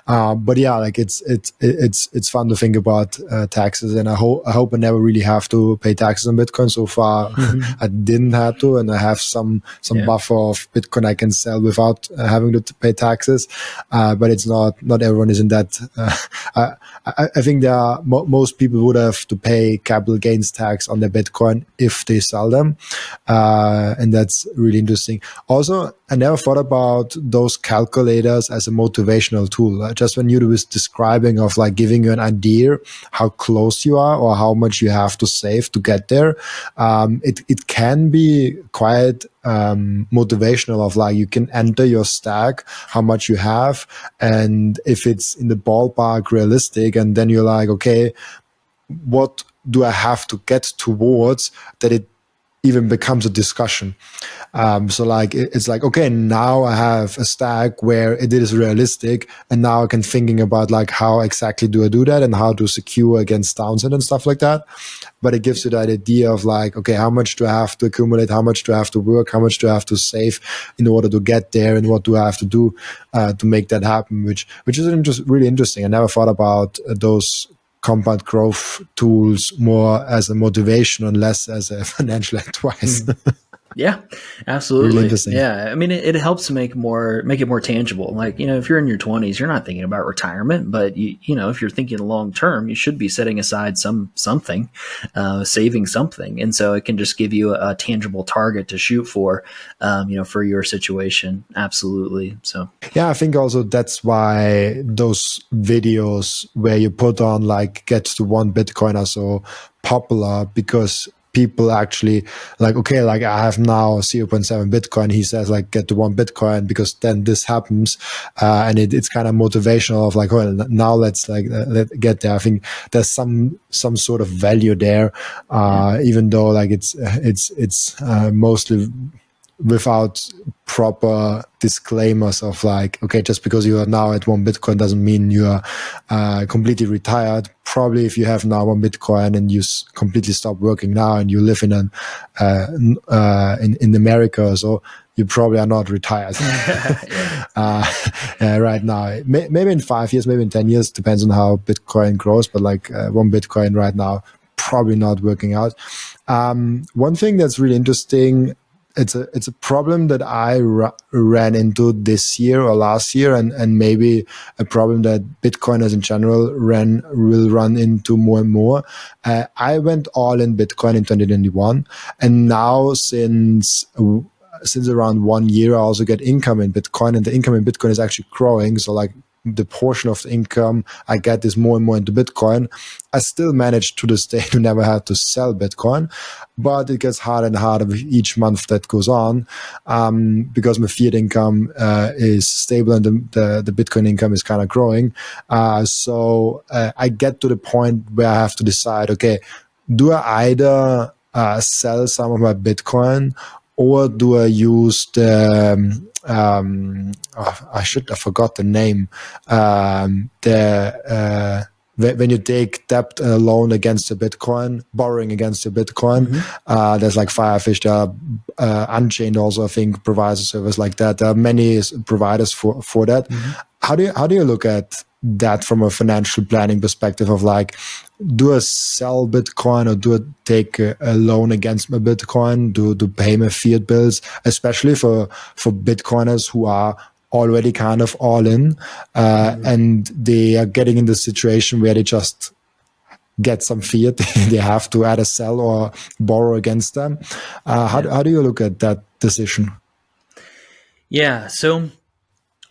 But yeah, like it's fun to think about taxes, and I hope I never really have to pay taxes on Bitcoin. So far, I didn't have to, and I have some buffer of Bitcoin I can sell without having to pay taxes. But it's not everyone is in that. I think there are most people would have to pay capital gains tax on their Bitcoin if they sell them, and that's really interesting. Also, I never thought about those calculators as a motivational tool. Just when you was describing of like giving you an idea how close you are or how much you have to save to get there, it can be quite motivational. Of like you can enter your stack, how much you have, and if it's in the ballpark realistic, and then you're like, okay, what do I have to get towards that it even becomes a discussion. So like it's like, okay, now I have a stack where it is realistic, and now I can thinking about like how exactly do I do that and how to secure against downside and stuff like that. But it gives you that idea of like, okay, how much do I have to accumulate? How much do I have to work? How much do I have to save in order to get there? And what do I have to do to make that happen? Which is really interesting. I never thought about those compound growth tools more as a motivation and less as a financial advice. Yeah, absolutely. Really interesting. Yeah. I mean, it helps to make it more tangible. Like, if you're in your 20s, you're not thinking about retirement, but if you're thinking long term, you should be setting aside something, saving something. And so it can just give you a tangible target to shoot for, for your situation. Absolutely. So, yeah, I think also that's why those videos where you put on like get to 1 Bitcoin are so popular, because people actually like, okay, like I have now 0.7 Bitcoin. He says like get to 1 Bitcoin because then this happens. And it's kind of motivational of like, well, now let's like let get there. I think there's some sort of value there, even though like it's mostly without proper disclaimers of like, okay, just because you are now at 1 Bitcoin doesn't mean you are completely retired. Probably if you have now 1 Bitcoin and you completely stop working now and you live in in America or so, you probably are not retired right now. Maybe in 5 years, maybe in 10 years, depends on how Bitcoin grows. But like 1 Bitcoin right now, probably not working out. One thing that's really interesting, it's a problem that I ran into this year or last year, and maybe a problem that Bitcoiners in general will run into more and more. I went all in Bitcoin in 2021, and now since around 1 year, I also get income in Bitcoin, and the income in Bitcoin is actually growing. So like the portion of the income I get is more and more into Bitcoin. I still manage to this day to never have to sell Bitcoin, but it gets harder and harder with each month that goes on, because my fiat income is stable and the Bitcoin income is kind of growing. So I get to the point where I have to decide, okay, do I either sell some of my Bitcoin, or do I use the I forgot the name. When you take debt loan against a Bitcoin, borrowing against a Bitcoin, there's like Firefish, Unchained also I think provides a service like that. There are many providers for that. How do you look at that from a financial planning perspective of like, do I sell Bitcoin or do I take a loan against my Bitcoin to pay my fiat bills, especially for Bitcoiners who are already kind of all in, and they are getting in the situation where they just get some fiat, they have to either sell or borrow against them. How do you look at that decision? Yeah. So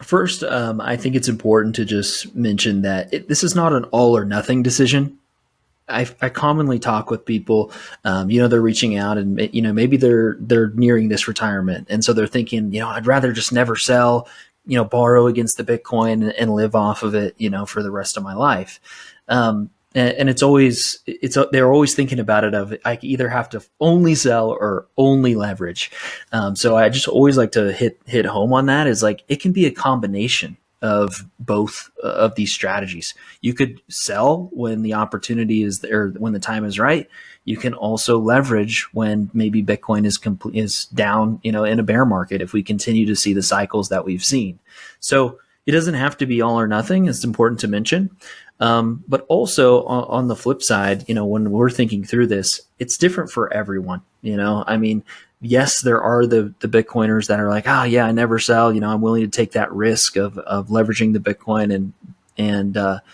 first, I think it's important to just mention that this is not an all or nothing decision. I commonly talk with people, they're reaching out and, maybe they're nearing this retirement. And so they're thinking, I'd rather just never sell, borrow against the Bitcoin and live off of it, for the rest of my life. And they're always thinking about it of, I either have to only sell or only leverage. So I just always like to hit home on that is like, it can be a combination of both of these strategies. You could sell when the opportunity is there, when the time is right. You can also leverage when maybe Bitcoin is down, in a bear market, if we continue to see the cycles that we've seen. So it doesn't have to be all or nothing. It's important to mention. But also on the flip side, when we're thinking through this, it's different for everyone. I mean, yes, there are the Bitcoiners that are like, oh yeah, I never sell. I'm willing to take that risk of leveraging the Bitcoin and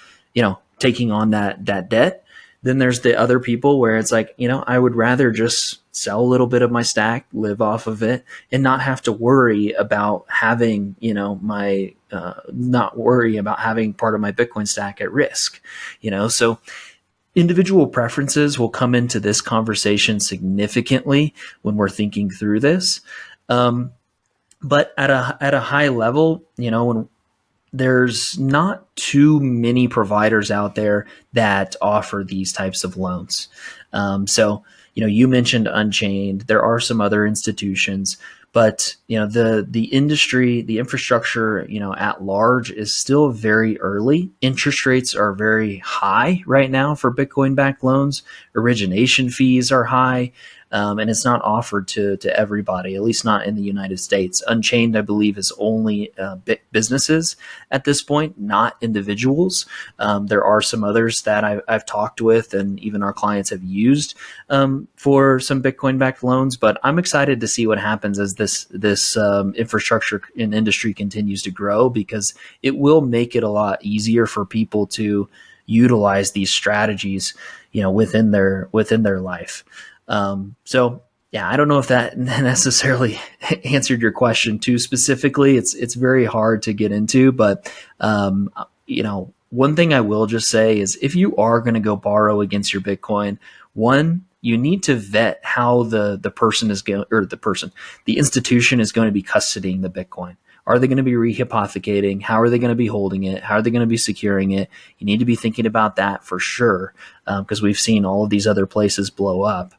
taking on that debt. Then there's the other people where it's like, I would rather just sell a little bit of my stack, live off of it, and not have to worry about having, not worry about having part of my Bitcoin stack at risk, So individual preferences will come into this conversation significantly when we're thinking through this. But at a high level, when there's not too many providers out there that offer these types of loans. So, you mentioned Unchained. There are some other institutions, but the industry, the infrastructure, at large is still very early. Interest rates are very high right now for Bitcoin-backed loans. Origination fees are high. And it's not offered to everybody, at least not in the United States. Unchained, I believe, is only businesses at this point, not individuals. There are some others that I've talked with and even our clients have used for some Bitcoin-backed loans. But I'm excited to see what happens as this infrastructure and industry continues to grow, because it will make it a lot easier for people to utilize these strategies, within their life. So yeah, I don't know if that necessarily answered your question too specifically. It's very hard to get into, but one thing I will just say is, if you are going to go borrow against your Bitcoin, one, you need to vet how the person is going, or the institution is going to be custodying the Bitcoin. Are they going to be rehypothecating? How are they going to be holding it? How are they going to be securing it? You need to be thinking about that for sure, because we've seen all of these other places blow up.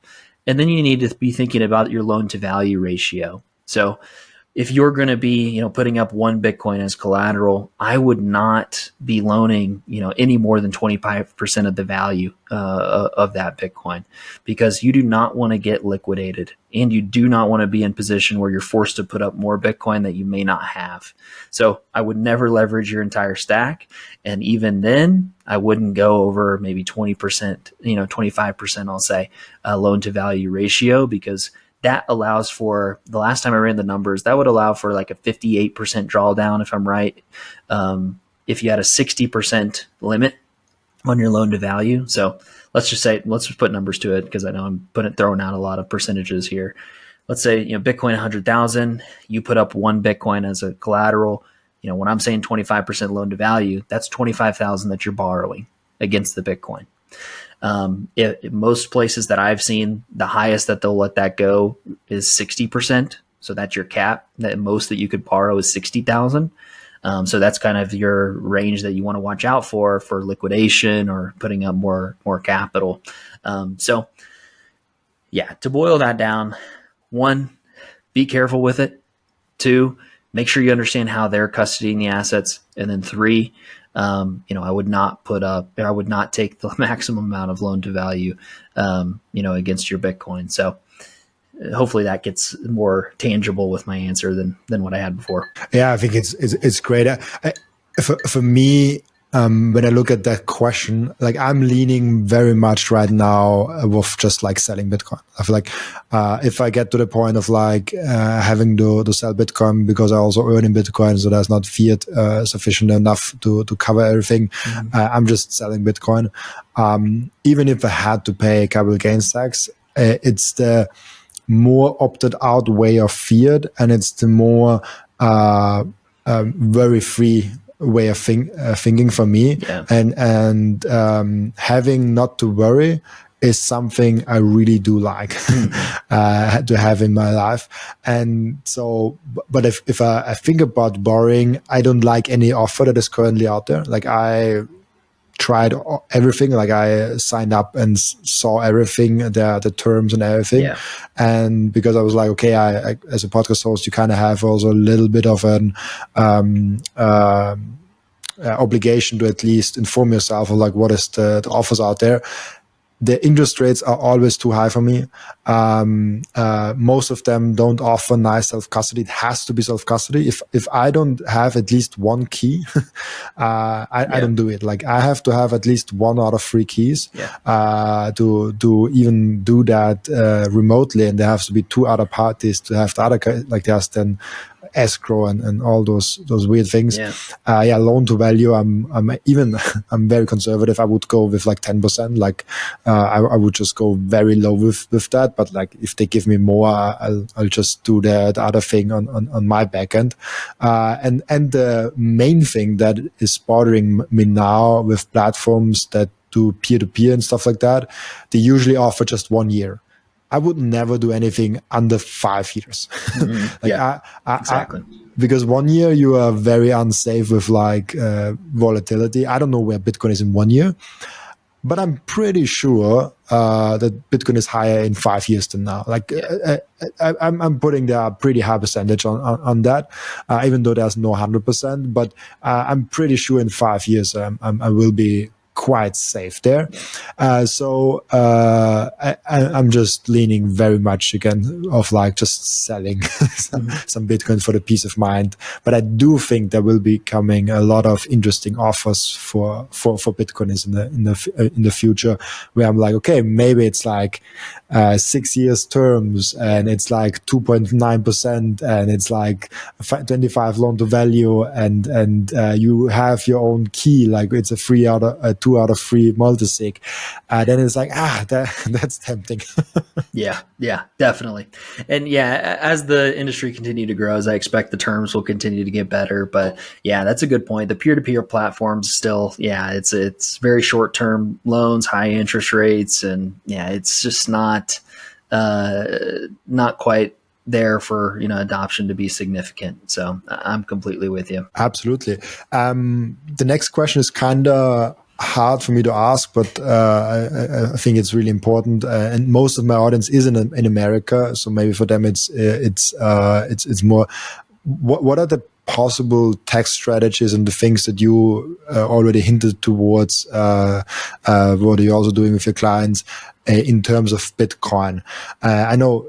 And then you need to be thinking about your loan to value ratio. So if you're going to be, putting up one Bitcoin as collateral, I would not be loaning, any more than 25% of the value of that Bitcoin, because you do not want to get liquidated, and you do not want to be in position where you're forced to put up more Bitcoin that you may not have. So I would never leverage your entire stack. And even then, I wouldn't go over maybe 20%, 25%, I'll say, loan to value ratio, because that allows for, the last time I ran the numbers, that would allow for like a 58% drawdown, if I'm right. If you had a 60% limit on your loan to value. So let's just put numbers to it, because I know I'm throwing out a lot of percentages here. Let's say, Bitcoin 100,000, you put up one Bitcoin as a collateral. When I'm saying 25% loan to value, that's 25,000 that you're borrowing against the Bitcoin. Most places that I've seen, the highest that they'll let that go is 60%. So that's your cap. That most that you could borrow is 60,000. So that's kind of your range that you want to watch out for liquidation or putting up more capital. So yeah, to boil that down, one, be careful with it. Two, make sure you understand how they're custodying the assets. And then three, I would not take the maximum amount of loan to value, against your Bitcoin. So hopefully that gets more tangible with my answer than what I had before. Yeah, I think it's great. For me, when I look at that question, like, I'm leaning very much right now with just like selling Bitcoin. I feel like if I get to the point of like having to sell Bitcoin because I also earn in Bitcoin, so there's not fiat sufficient enough to cover everything, I'm just selling Bitcoin. Even if I had to pay capital gains tax, it's the more opted out way of fiat, and it's the more very free way of thinking for me. Yeah. And having not to worry is something I really do like to have in my life. And so, but if I think about borrowing, I don't like any offer that is currently out there. Like, I tried everything. Like I signed up and saw everything, the terms and everything. Yeah. And because I was like, okay, I as a podcast host, you kind of have also a little bit of an obligation to at least inform yourself of like what is the offers out there. The interest rates are always too high for me. Most of them don't offer nice self-custody. It has to be self-custody. If I don't have at least one key, I don't do it. Like I have to have at least 1 out of 3 keys to even do that remotely. And there has to be 2 other parties to have the other, like there's then escrow and all those weird things. Loan to value. I'm very conservative. I would go with like 10%. Like I would just go very low with that. But like if they give me more, I'll just do the other thing on my back end. And the main thing that is bothering me now with platforms that do peer-to-peer and stuff like that, they usually offer just 1 year. I would never do anything under 5 years. Exactly. Because 1 year you are very unsafe with like volatility. I don't know where Bitcoin is in 1 year, but I'm pretty sure that Bitcoin is higher in 5 years than now. Like I'm putting a pretty high percentage on that, even though there's no 100%. But I'm pretty sure in 5 years I will be quite safe there. So I'm just leaning very much again of like just selling some Bitcoin for the peace of mind. But I do think there will be coming a lot of interesting offers for Bitcoiners in the future, where I'm like, okay, maybe it's like 6 years terms and it's like 2.9% and it's like 25 loan to value and you have your own key, like it's a 2 out of 3 multisig. Then it's like, that's tempting. Yeah, definitely. And yeah, as the industry continue to grow, as I expect the terms will continue to get better. But yeah, that's a good point. The peer-to-peer platforms still, it's very short-term loans, high interest rates, and yeah, it's just not quite there for adoption to be significant. So I'm completely with you. Absolutely. The next question is kind of hard for me to ask, but I think it's really important. And most of my audience is in America, so maybe for them it's more. What are the possible tax strategies and the things that you already hinted towards? What are you also doing with your clients in terms of Bitcoin? I know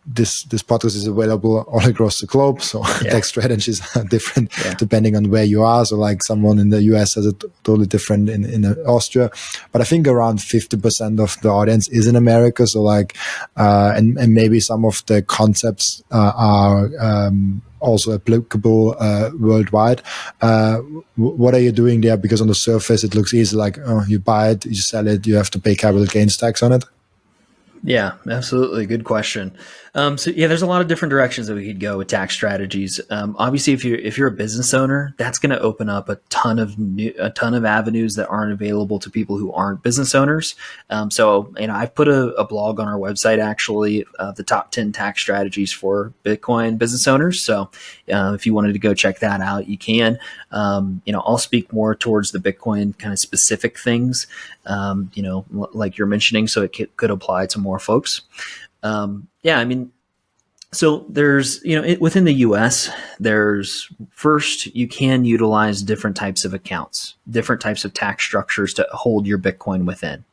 this podcast is available all across the globe, so tax strategies are different depending on where you are. So like someone in the US has a totally different in Austria, but I think around 50% of the audience is in America. So like, and maybe some of the concepts are also applicable worldwide. What are you doing there? Because on the surface it looks easy, like you buy it, you sell it, you have to pay capital gains tax on it. Yeah, absolutely. Good question. So yeah, there's a lot of different directions that we could go with tax strategies. Obviously, if you're a business owner, that's going to open up a ton of avenues that aren't available to people who aren't business owners. So I've put a blog on our website actually, the top 10 tax strategies for Bitcoin business owners. So if you wanted to go check that out, you can. I'll speak more towards the Bitcoin kind of specific things, like you're mentioning, so it could apply to more folks. So there's, within the US, you can utilize different types of accounts, different types of tax structures to hold your Bitcoin within.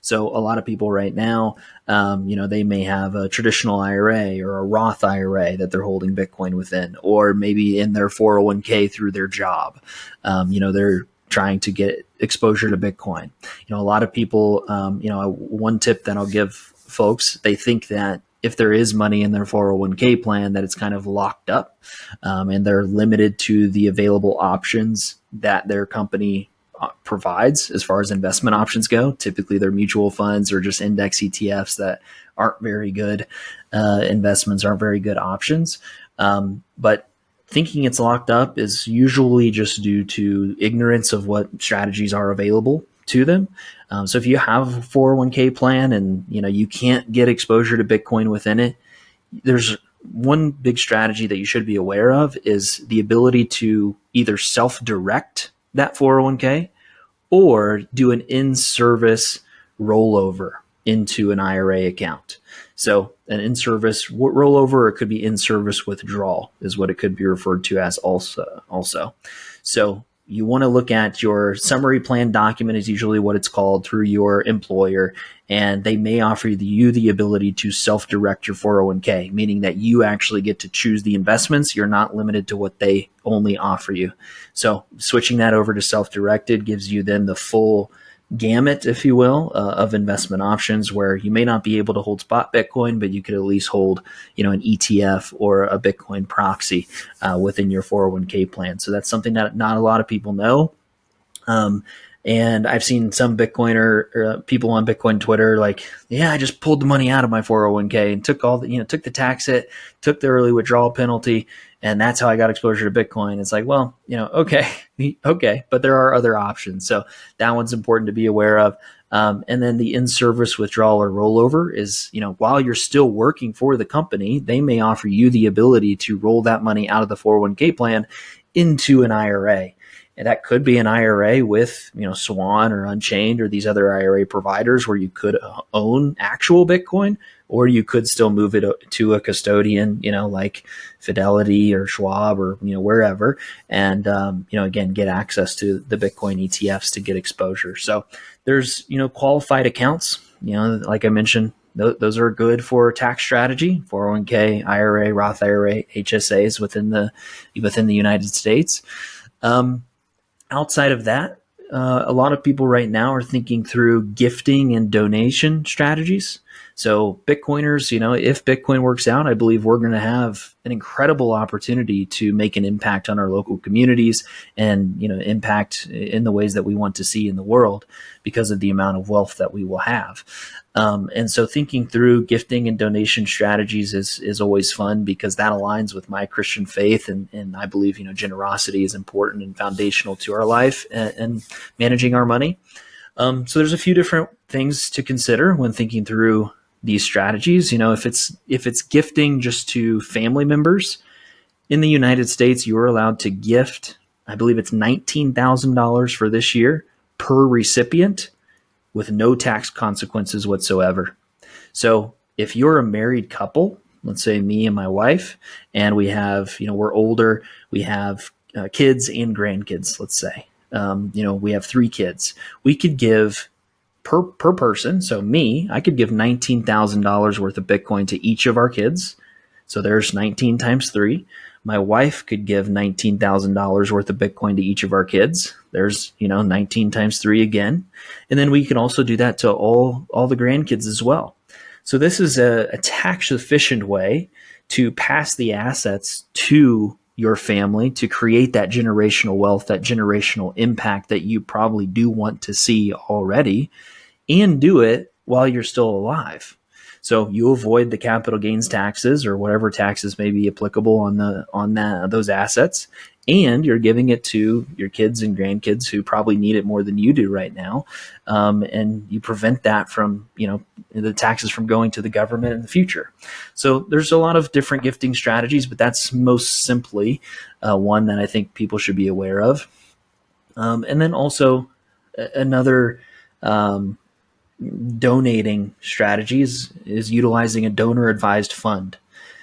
So a lot of people right now, they may have a traditional IRA or a Roth IRA that they're holding Bitcoin within, or maybe in their 401k through their job. They're trying to get exposure to Bitcoin. A lot of people, one tip that I'll give folks, they think that if there is money in their 401k plan, that it's kind of locked up, and they're limited to the available options that their company provides as far as investment options go. Typically, they're mutual funds or just index ETFs that aren't very good investments, aren't very good options. But thinking it's locked up is usually just due to ignorance of what strategies are available to them. So if you have a 401k plan and you can't get exposure to Bitcoin within it, there's one big strategy that you should be aware of is the ability to either self-direct that 401k or do an in-service rollover into an IRA account. So an in-service rollover, or it could be in-service withdrawal, is what it could be referred to as also. So you want to look at your summary plan document, is usually what it's called, through your employer, and they may offer you the ability to self-direct your 401k, meaning that you actually get to choose the investments. You're not limited to what they only offer you. So switching that over to self-directed gives you then the full gamut, if you will, of investment options, where you may not be able to hold spot Bitcoin, but you could at least hold, an ETF or a Bitcoin proxy within your 401k plan. So that's something that not a lot of people know. And I've seen some Bitcoiner people on Bitcoin Twitter like, yeah, I just pulled the money out of my 401k and took took the tax hit, took the early withdrawal penalty, and that's how I got exposure to Bitcoin. It's like, well, okay, okay, but there are other options. So that one's important to be aware of. And then the in-service withdrawal or rollover is, while you're still working for the company, they may offer you the ability to roll that money out of the 401k plan into an IRA. And that could be an IRA with, Swan or Unchained or these other IRA providers where you could own actual Bitcoin, or you could still move it to a custodian, like Fidelity or Schwab or, wherever. And, again, get access to the Bitcoin ETFs to get exposure. So there's, qualified accounts, like I mentioned, those are good for tax strategy, 401k, IRA, Roth IRA, HSAs within the United States. Outside of that, a lot of people right now are thinking through gifting and donation strategies. So Bitcoiners, if Bitcoin works out, I believe we're going to have an incredible opportunity to make an impact on our local communities and, impact in the ways that we want to see in the world because of the amount of wealth that we will have. And so thinking through gifting and donation strategies is always fun because that aligns with my Christian faith. And I believe, generosity is important and foundational to our life and managing our money. So there's a few different things to consider when thinking through these strategies. If it's gifting just to family members in the United States, you are allowed to gift, I believe it's $19,000 for this year per recipient, with no tax consequences whatsoever. So if you're a married couple, let's say me and my wife, and we have, we're older, we have kids and grandkids, let's say, we have 3 kids, we could give per person. So me, I could give $19,000 worth of Bitcoin to each of our kids. So there's 19 times 3. My wife could give $19,000 worth of Bitcoin to each of our kids. There's, 19 times 3 again. And then we can also do that to all the grandkids as well. So this is a tax efficient way to pass the assets to your family to create that generational wealth, that generational impact that you probably do want to see already, and do it while you're still alive. So you avoid the capital gains taxes or whatever taxes may be applicable on those assets, and you're giving it to your kids and grandkids who probably need it more than you do right now, and you prevent that from the taxes from going to the government in the future. So there's a lot of different gifting strategies, but that's most simply one that I think people should be aware of. And then also another donating strategies is utilizing a donor advised fund.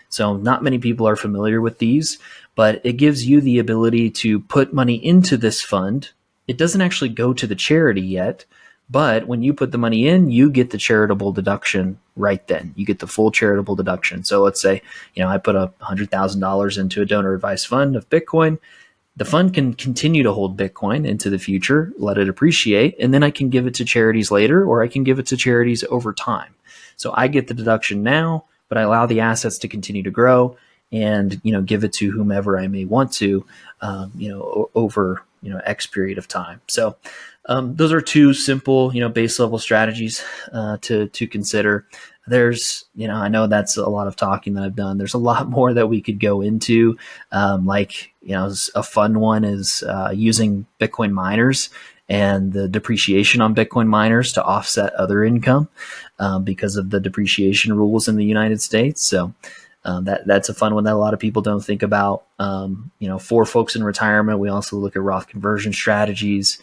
So not many people are familiar with these, but it gives you the ability to put money into this fund. It doesn't actually go to the charity yet, but when you put the money in, you get the charitable deduction right then. You get the full charitable deduction. So let's say, I put $100,000 into a donor advised fund of Bitcoin. The fund can continue to hold Bitcoin into the future, let it appreciate, and then I can give it to charities later, or I can give it to charities over time. So I get the deduction now, but I allow the assets to continue to grow and, give it to whomever I may want to, over, X period of time. So those are 2 simple, base level strategies to consider. There's, I know that's a lot of talking that I've done. There's a lot more that we could go into. A fun one is using Bitcoin miners and the depreciation on Bitcoin miners to offset other income because of the depreciation rules in the United States. So That's a fun one that a lot of people don't think about. For folks in retirement, we also look at Roth conversion strategies.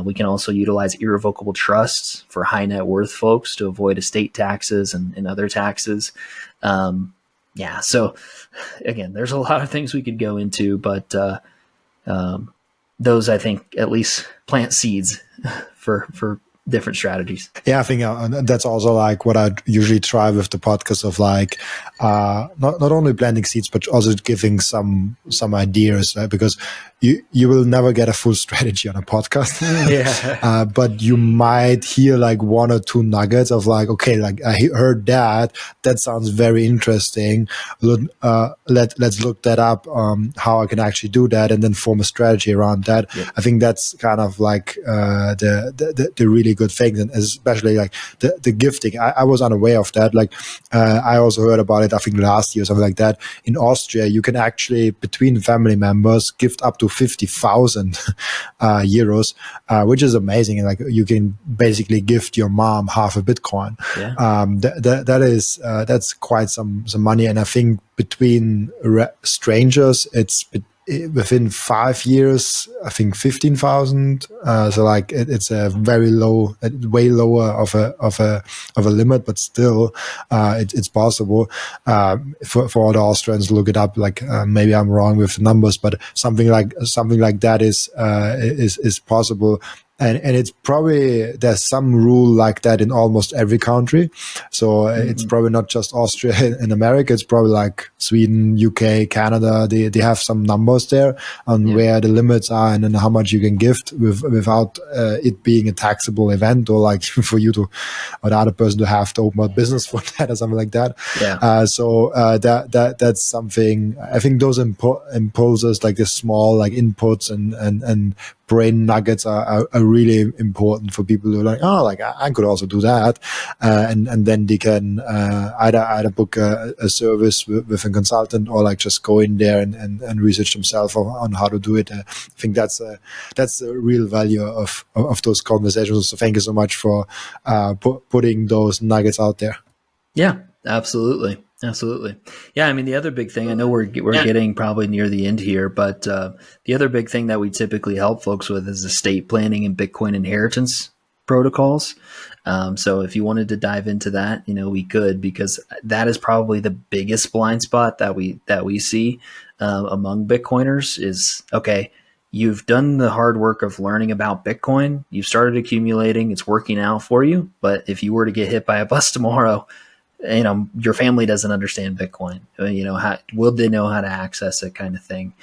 We can also utilize irrevocable trusts for high net worth folks to avoid estate taxes and other taxes. So again, there's a lot of things we could go into, but those, I think, at least plant seeds for different strategies. Yeah, I think that's also like what I usually try with the podcast of like not only planting seeds but also giving some ideas, right? Because you will never get a full strategy on a podcast. Yeah. But you might hear like one or two nuggets of like, okay, like I heard that sounds very interesting. Let's look that up, how I can actually do that, and then form a strategy around that. Yep. I think that's kind of like the really good things, and especially like the gifting. I was unaware of that. Like I also heard about it, I think last year or something like that. In Austria, you can actually, between family members, gift up to 50,000 euros, which is amazing. And like you can basically gift your mom half a Bitcoin. Yeah. That's quite some money. And I think between strangers, it's within 5 years, I think 15,000. So like it's a very low, way lower of a limit, but still, it's possible. For all the Austrians, look it up. Like maybe I'm wrong with the numbers, but something like that is possible. And it's probably, there's some rule like that in almost every country. So it's probably not just Austria and America. It's probably like Sweden, UK, Canada. They have some numbers there on where the limits are and then how much you can gift without it being a taxable event, or like for you to, or the other person to have to open a business for that or something like that. That's something. I think those impulses, like the small like inputs and brain nuggets are really important for people who are like, oh, like I could also do that, and then they can either book a service with a consultant, or like just go in there and research themselves on how to do it. I think that's the real value of those conversations. So thank you so much for putting those nuggets out there. Yeah, absolutely. Absolutely. Yeah, I mean, the other big thing, I know we're getting probably near the end here, but the other big thing that we typically help folks with is estate planning and Bitcoin inheritance protocols. So if you wanted to dive into that, we could, because that is probably the biggest blind spot that we see among Bitcoiners is, okay, you've done the hard work of learning about Bitcoin, you've started accumulating, it's working out for you, but if you were to get hit by a bus tomorrow, your family doesn't understand Bitcoin. Will they know how to access it, kind of thing?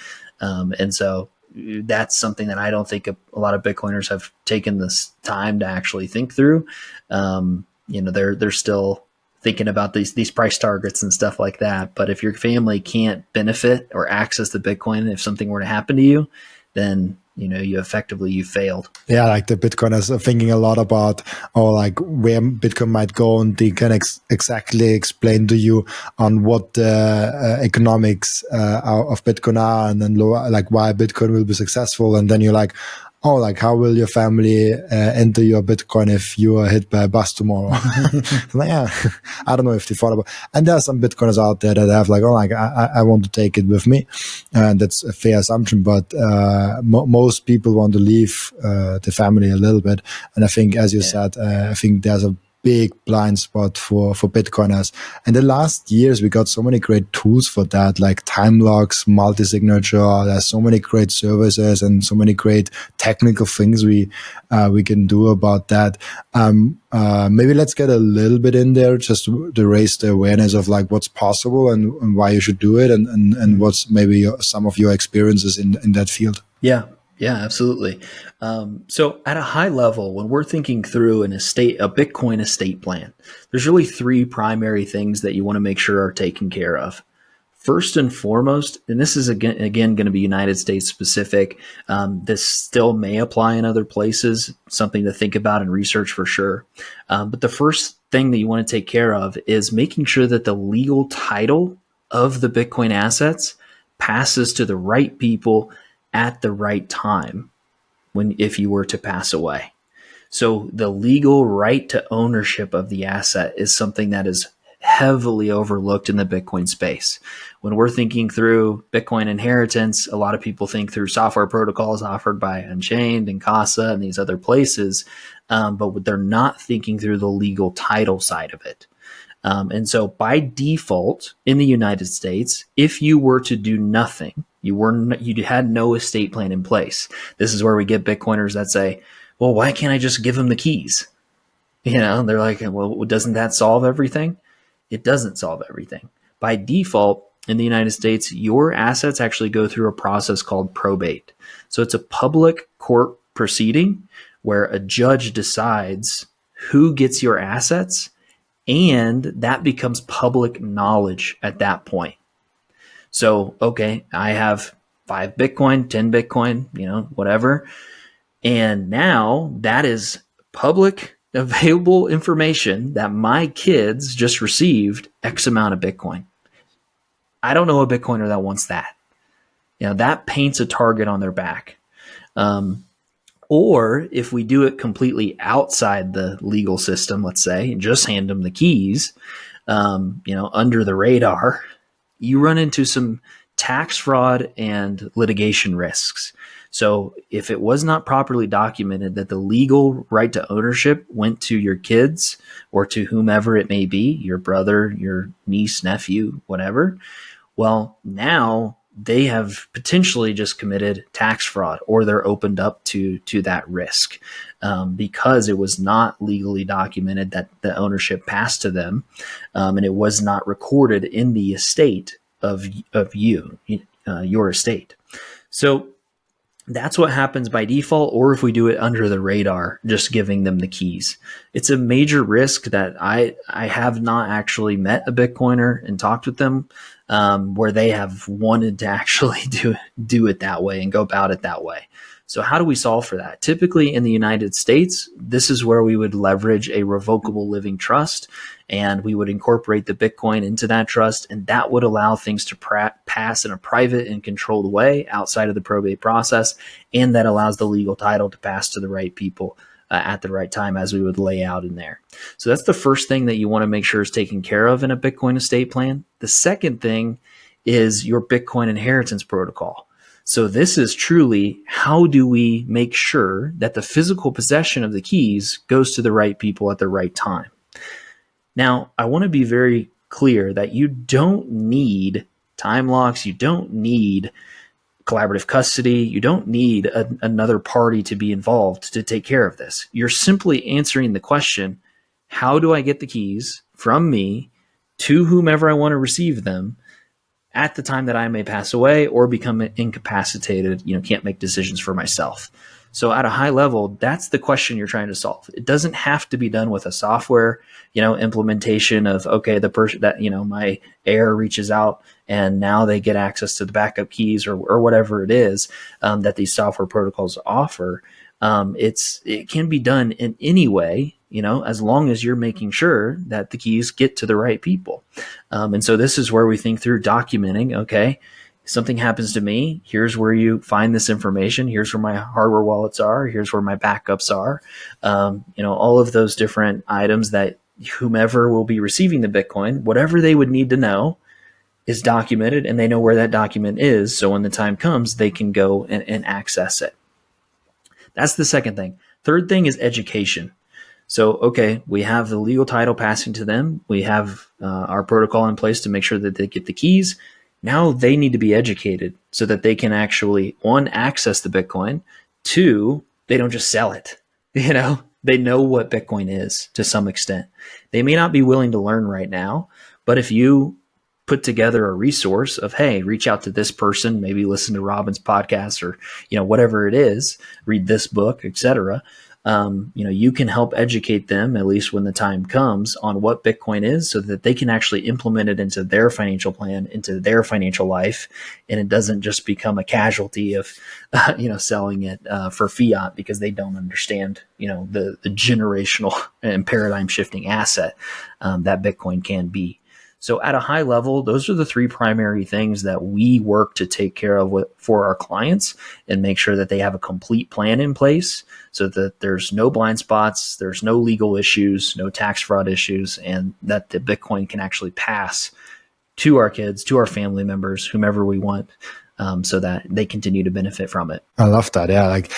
And so that's something that I don't think a lot of Bitcoiners have taken this time to actually think through. They're still thinking about these price targets and stuff like that. But if your family can't benefit or access the Bitcoin, if something were to happen to you, then you failed. Yeah, like the Bitcoiners are thinking a lot about, like where Bitcoin might go, and they can exactly explain to you on what the economics of Bitcoin are, and then like why Bitcoin will be successful. And then you're like, oh, like how will your family enter your Bitcoin if you are hit by a bus tomorrow? Like, yeah, I don't know if they thought about. And there are some Bitcoiners out there that have like, oh, like I want to take it with me, and that's a fair assumption. But most people want to leave the family a little bit, and I think, as you said, I think there's a big blind spot for Bitcoiners. And the last years, we got so many great tools for that, like time locks, multi-signature. There's so many great services and so many great technical things we can do about that. Maybe let's get a little bit in there just to raise the awareness of like what's possible and why you should do it, and what's maybe some of your experiences in that field. Yeah, absolutely. So at a high level, when we're thinking through a Bitcoin estate plan, there's really three primary things that you want to make sure are taken care of. First and foremost, and this is again going to be United States specific. This still may apply in other places, something to think about and research for sure. But the first thing that you want to take care of is making sure that the legal title of the Bitcoin assets passes to the right people at the right time if you were to pass away. So the legal right to ownership of the asset is something that is heavily overlooked in the Bitcoin space. When we're thinking through Bitcoin inheritance, a lot of people think through software protocols offered by Unchained and Casa and these other places, but they're not thinking through the legal title side of it. And so by default in the United States, if you were to do nothing, you had no estate plan in place. This is where we get Bitcoiners that say, well, why can't I just give them the keys? They're like, well, doesn't that solve everything? It doesn't solve everything. By default in the United States, your assets actually go through a process called probate. So it's a public court proceeding where a judge decides who gets your assets, and that becomes public knowledge at that point. So, okay, I have 5 Bitcoin, 10 Bitcoin, whatever. And now that is public available information that my kids just received X amount of Bitcoin. I don't know a Bitcoiner that wants that. That paints a target on their back. Or if we do it completely outside the legal system, let's say, and just hand them the keys, under the radar, you run into some tax fraud and litigation risks. So if it was not properly documented that the legal right to ownership went to your kids or to whomever it may be, your brother, your niece, nephew, whatever, well, now they have potentially just committed tax fraud, or they're opened up to that risk because it was not legally documented that the ownership passed to them, and it was not recorded in the estate of your estate. So that's what happens by default, or if we do it under the radar, just giving them the keys. It's a major risk that I have not actually met a Bitcoiner and talked with them where they have wanted to actually do it that way and go about it that way. So how do we solve for that? Typically in the United States, this is where we would leverage a revocable living trust, and we would incorporate the Bitcoin into that trust, and that would allow things to pass in a private and controlled way outside of the probate process, and that allows the legal title to pass to the right people at the right time, as we would lay out in there. So that's the first thing that you want to make sure is taken care of in a Bitcoin estate plan. The second thing is your Bitcoin inheritance protocol. So this is truly, how do we make sure that the physical possession of the keys goes to the right people at the right time? Now, I want to be very clear that you don't need time locks. You don't need collaborative custody. You don't need another party to be involved to take care of this. You're simply answering the question, how do I get the keys from me to whomever I want to receive them at the time that I may pass away or become incapacitated, can't make decisions for myself. So at a high level, that's the question you're trying to solve. It doesn't have to be done with a software, implementation of, okay, the person that, my heir reaches out and now they get access to the backup keys or whatever it is that these software protocols offer. It can be done in any way, as long as you're making sure that the keys get to the right people. And so this is where we think through documenting, okay, something happens to me, here's where you find this information, here's where my hardware wallets are, here's where my backups are, all of those different items that whomever will be receiving the Bitcoin, whatever they would need to know is documented, and they know where that document is. So when the time comes, they can go and access it. That's the second thing. Third thing is education. So, okay, we have the legal title passing to them. We have our protocol in place to make sure that they get the keys. Now they need to be educated so that they can actually, one, access the Bitcoin, two, they don't just sell it. They know what Bitcoin is to some extent. They may not be willing to learn right now, but if you put together a resource of, hey, reach out to this person, maybe listen to Robin's podcast or, whatever it is, read this book, etc. You can help educate them, at least when the time comes, on what Bitcoin is so that they can actually implement it into their financial plan, into their financial life. And it doesn't just become a casualty of, selling it for fiat because they don't understand, the generational and paradigm shifting asset that Bitcoin can be. So at a high level, those are the three primary things that we work to take care of for our clients and make sure that they have a complete plan in place so that there's no blind spots, there's no legal issues, no tax fraud issues, and that the Bitcoin can actually pass to our kids, to our family members, whomever we want, so that they continue to benefit from it. I love that. Yeah, like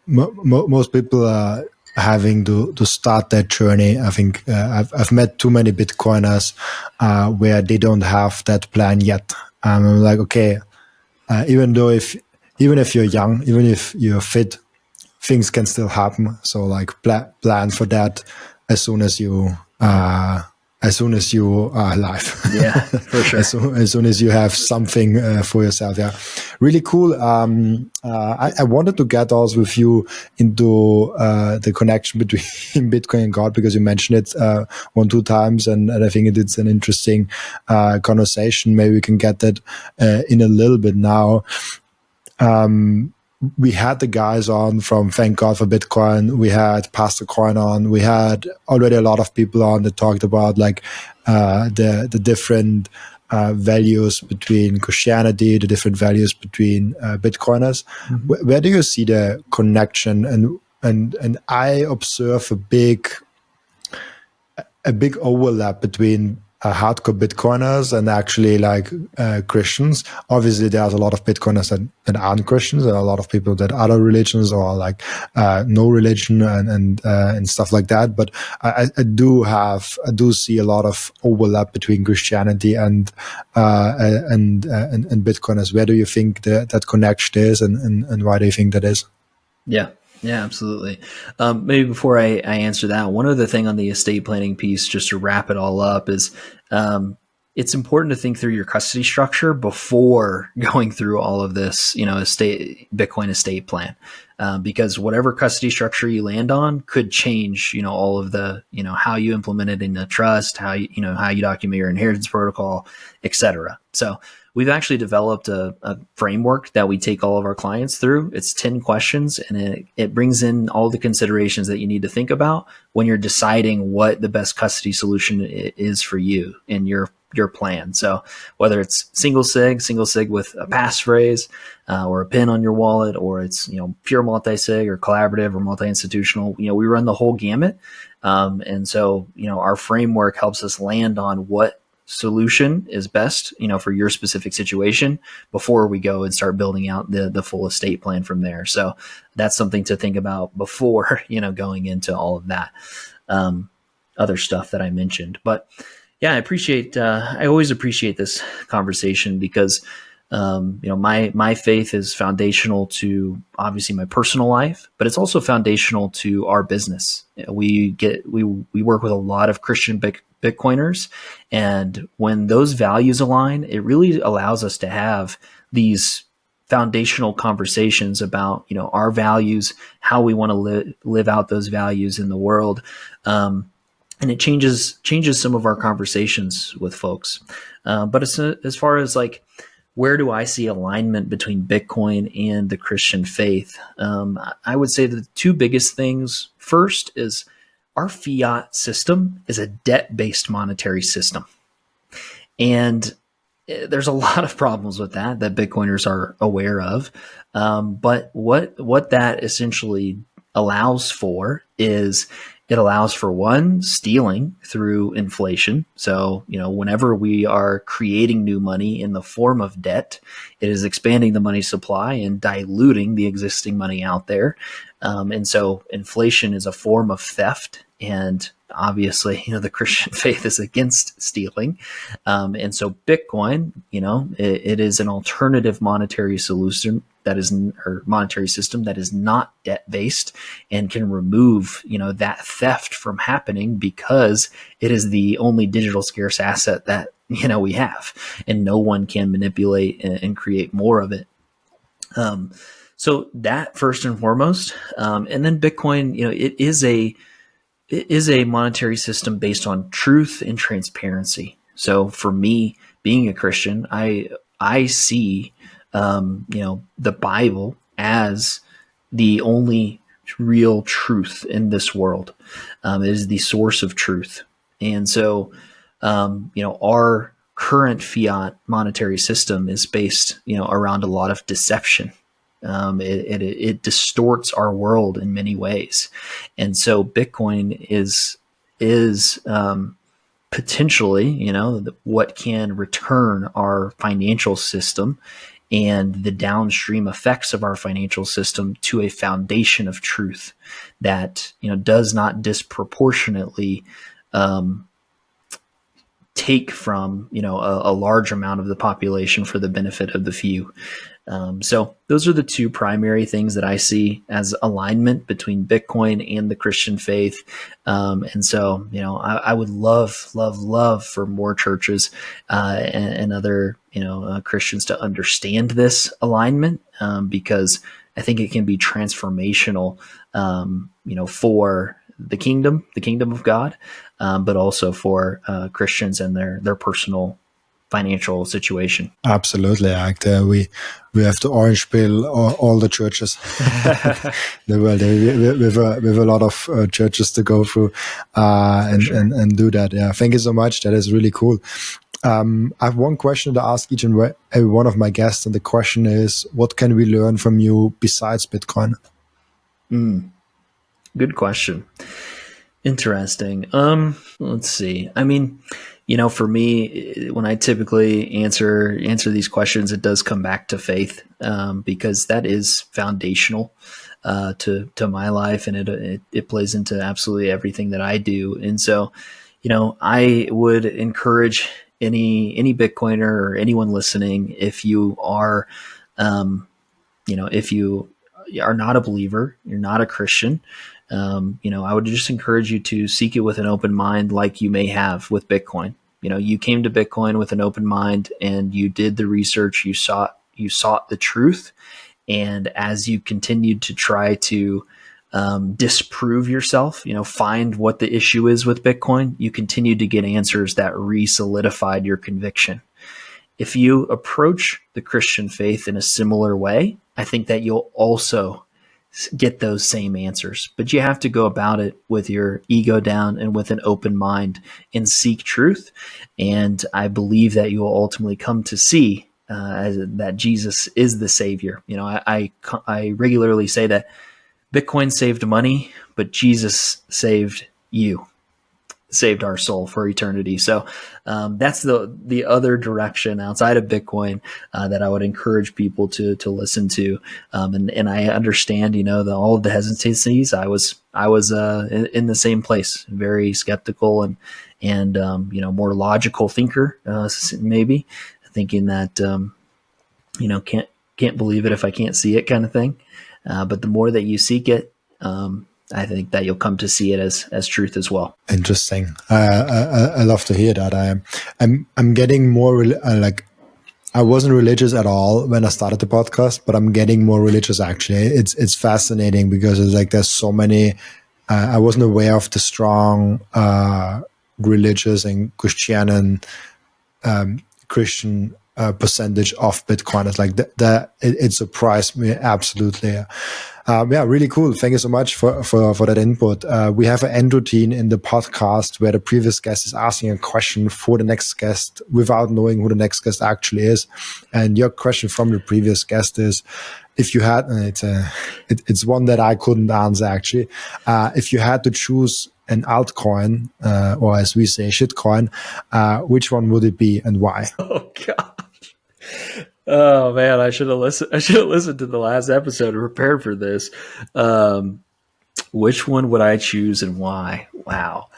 most people are having to start that journey. I think I've met too many Bitcoiners where they don't have that plan yet. I'm like, okay, even if you're young, even if you're fit, things can still happen. So like plan for that as soon as you are alive. Yeah, for sure. as soon as you have something for yourself. Yeah, really cool. I wanted to get also with you into the connection between Bitcoin and God, because you mentioned it 1-2 times, and I think it's an interesting conversation. Maybe we can get that in a little bit now. We had the guys on from Thank God for Bitcoin. We had Pastor Coin on. We had already a lot of people on that talked about like the different values between Christianity, the different values between Bitcoiners. Mm-hmm. Where do you see the connection? And I observe a big overlap between hardcore Bitcoiners and actually like Christians. Obviously, there's a lot of Bitcoiners that aren't Christians, and a lot of people that are other religions or like no religion and stuff like that. But I do see a lot of overlap between Christianity and Bitcoiners. Where do you think that connection is, and why do you think that is? Yeah, absolutely. Maybe before I answer that, one other thing on the estate planning piece, just to wrap it all up, is it's important to think through your custody structure before going through all of this, Bitcoin estate plan, because whatever custody structure you land on could change, all of the, how you implement it in the trust, how you document your inheritance protocol, etc. So we've actually developed a framework that we take all of our clients through. It's 10 questions, and it brings in all the considerations that you need to think about when you're deciding what the best custody solution is for you in your plan. So whether it's single sig with a passphrase or a pin on your wallet, or it's pure multi-sig or collaborative or multi-institutional, we run the whole gamut. And so our framework helps us land on what solution is best, for your specific situation before we go and start building out the full estate plan from there. So that's something to think about before, going into all of that other stuff that I mentioned. But yeah, I always appreciate this conversation because, my faith is foundational to obviously my personal life, but it's also foundational to our business. We work with a lot of Christian Bitcoiners, and when those values align, it really allows us to have these foundational conversations about, our values, how we want to live out those values in the world. And it changes some of our conversations with folks. But as far as like, where do I see alignment between Bitcoin and the Christian faith? I would say the two biggest things. First is our fiat system is a debt-based monetary system. And there's a lot of problems with that Bitcoiners are aware of. But what that essentially allows for is it allows for one, stealing through inflation. So, whenever we are creating new money in the form of debt, it is expanding the money supply and diluting the existing money out there. And so inflation is a form of theft. And obviously, the Christian faith is against stealing. And so Bitcoin, it is an alternative monetary solution monetary system that is not debt-based and can remove, that theft from happening because it is the only digital scarce asset that, we have, and no one can manipulate and create more of it. So that first and foremost, and then Bitcoin, it is a monetary system based on truth and transparency. So for me, being a Christian, I see, the Bible as the only real truth in this world. It is the source of truth. And so our current fiat monetary system is based, around a lot of deception. It distorts our world in many ways, and so Bitcoin is potentially, what can return our financial system and the downstream effects of our financial system to a foundation of truth that, does not disproportionately take from, a large amount of the population for the benefit of the few. So those are the two primary things that I see as alignment between Bitcoin and the Christian faith. And so, I would love for more churches and other, Christians to understand this alignment, because I think it can be transformational, for the kingdom of God, but also for Christians and their personal financial situation. Absolutely. Like we have to orange pill all the churches in the world. We have a lot of churches to go through and do that. Yeah. Thank you so much. That is really cool. I have one question to ask each and every one of my guests, and the question is, what can we learn from you besides Bitcoin? Good question. Interesting. Let's see. I mean, for me, when I typically answer these questions, it does come back to faith, because that is foundational to my life, and it plays into absolutely everything that I do. And so, I would encourage any Bitcoiner or anyone listening, if you are, if you are not a believer, you're not a Christian, I would just encourage you to seek it with an open mind, like you may have with Bitcoin. You came to Bitcoin with an open mind, and you did the research, you sought the truth. And as you continued to try to disprove yourself, find what the issue is with Bitcoin, you continued to get answers that re-solidified your conviction. If you approach the Christian faith in a similar way, I think that you'll also get those same answers, but you have to go about it with your ego down and with an open mind and seek truth. And I believe that you will ultimately come to see that Jesus is the Savior. I regularly say that Bitcoin saved money, but Jesus saved you, saved our soul for eternity. So that's the other direction outside of Bitcoin that I would encourage people to listen to. And I understand, all of the hesitancies. I was in the same place, very skeptical and more logical thinker, maybe thinking that can't believe it if I can't see it, kind of thing. But the more that you seek it, I think that you'll come to see it as truth as well. Interesting. I love to hear that. I'm getting more I wasn't religious at all when I started the podcast, but I'm getting more religious. Actually, it's fascinating because it's like there's so many. I wasn't aware of the strong religious and Christian percentage of Bitcoin. It's like that. It surprised me absolutely. Yeah, really cool. Thank you so much for that input. We have an end routine in the podcast where the previous guest is asking a question for the next guest without knowing who the next guest actually is. And your question from the previous guest is, if you had, it's one that I couldn't answer actually. If you had to choose an altcoin, or as we say, shitcoin, which one would it be and why? Oh God. Oh man, I should have listened to the last episode and prepared for this. Which one would I choose and why? Wow.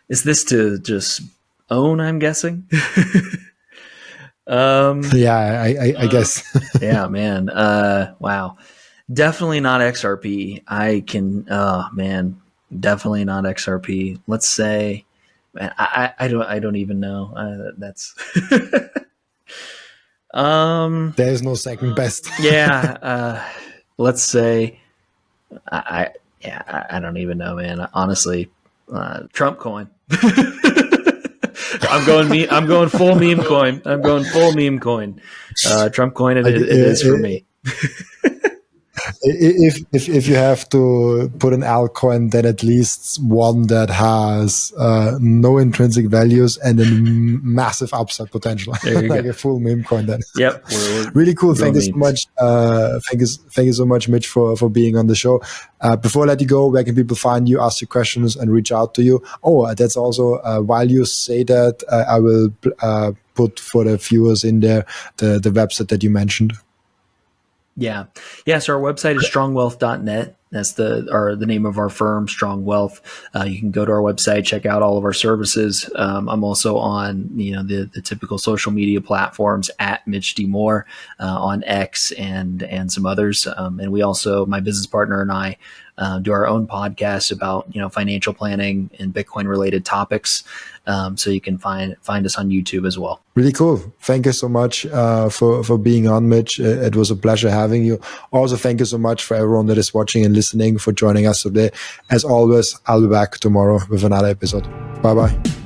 Is this to just own, I'm guessing? Yeah, I guess. Yeah, man. Wow. Definitely not XRP. Definitely not XRP. Let's say, man, I don't even know. That's There's no second best. Yeah. Let's say I don't even know, man. Honestly, Trump coin. I'm going full meme coin. I'm going full meme coin. Trump coin. It is for me. if you have to put an altcoin, then at least one that has no intrinsic values and a massive upside potential, like go. a full meme coin. Then, Yep, we're really cool. Thank you so memes. much. Thank you so much, Mitch, for being on the show. Before I let you go, where can people find you, ask you questions, and reach out to you? Oh, that's also while you say that, I will put for the viewers in there the website that you mentioned. Yeah. So our website is strongwealth.net. That's the name of our firm, Strong Wealth. You can go to our website, check out all of our services. I'm also on the typical social media platforms at Mitch D. Moore on X and some others. And we also, my business partner and I, do our own podcast about financial planning and Bitcoin related topics. So you can find us on YouTube as well. Really cool. Thank you so much for being on, Mitch. It was a pleasure having you. Also, thank you so much for everyone that is watching and listening, for joining us today. As always, I'll be back tomorrow with another episode. Bye-bye.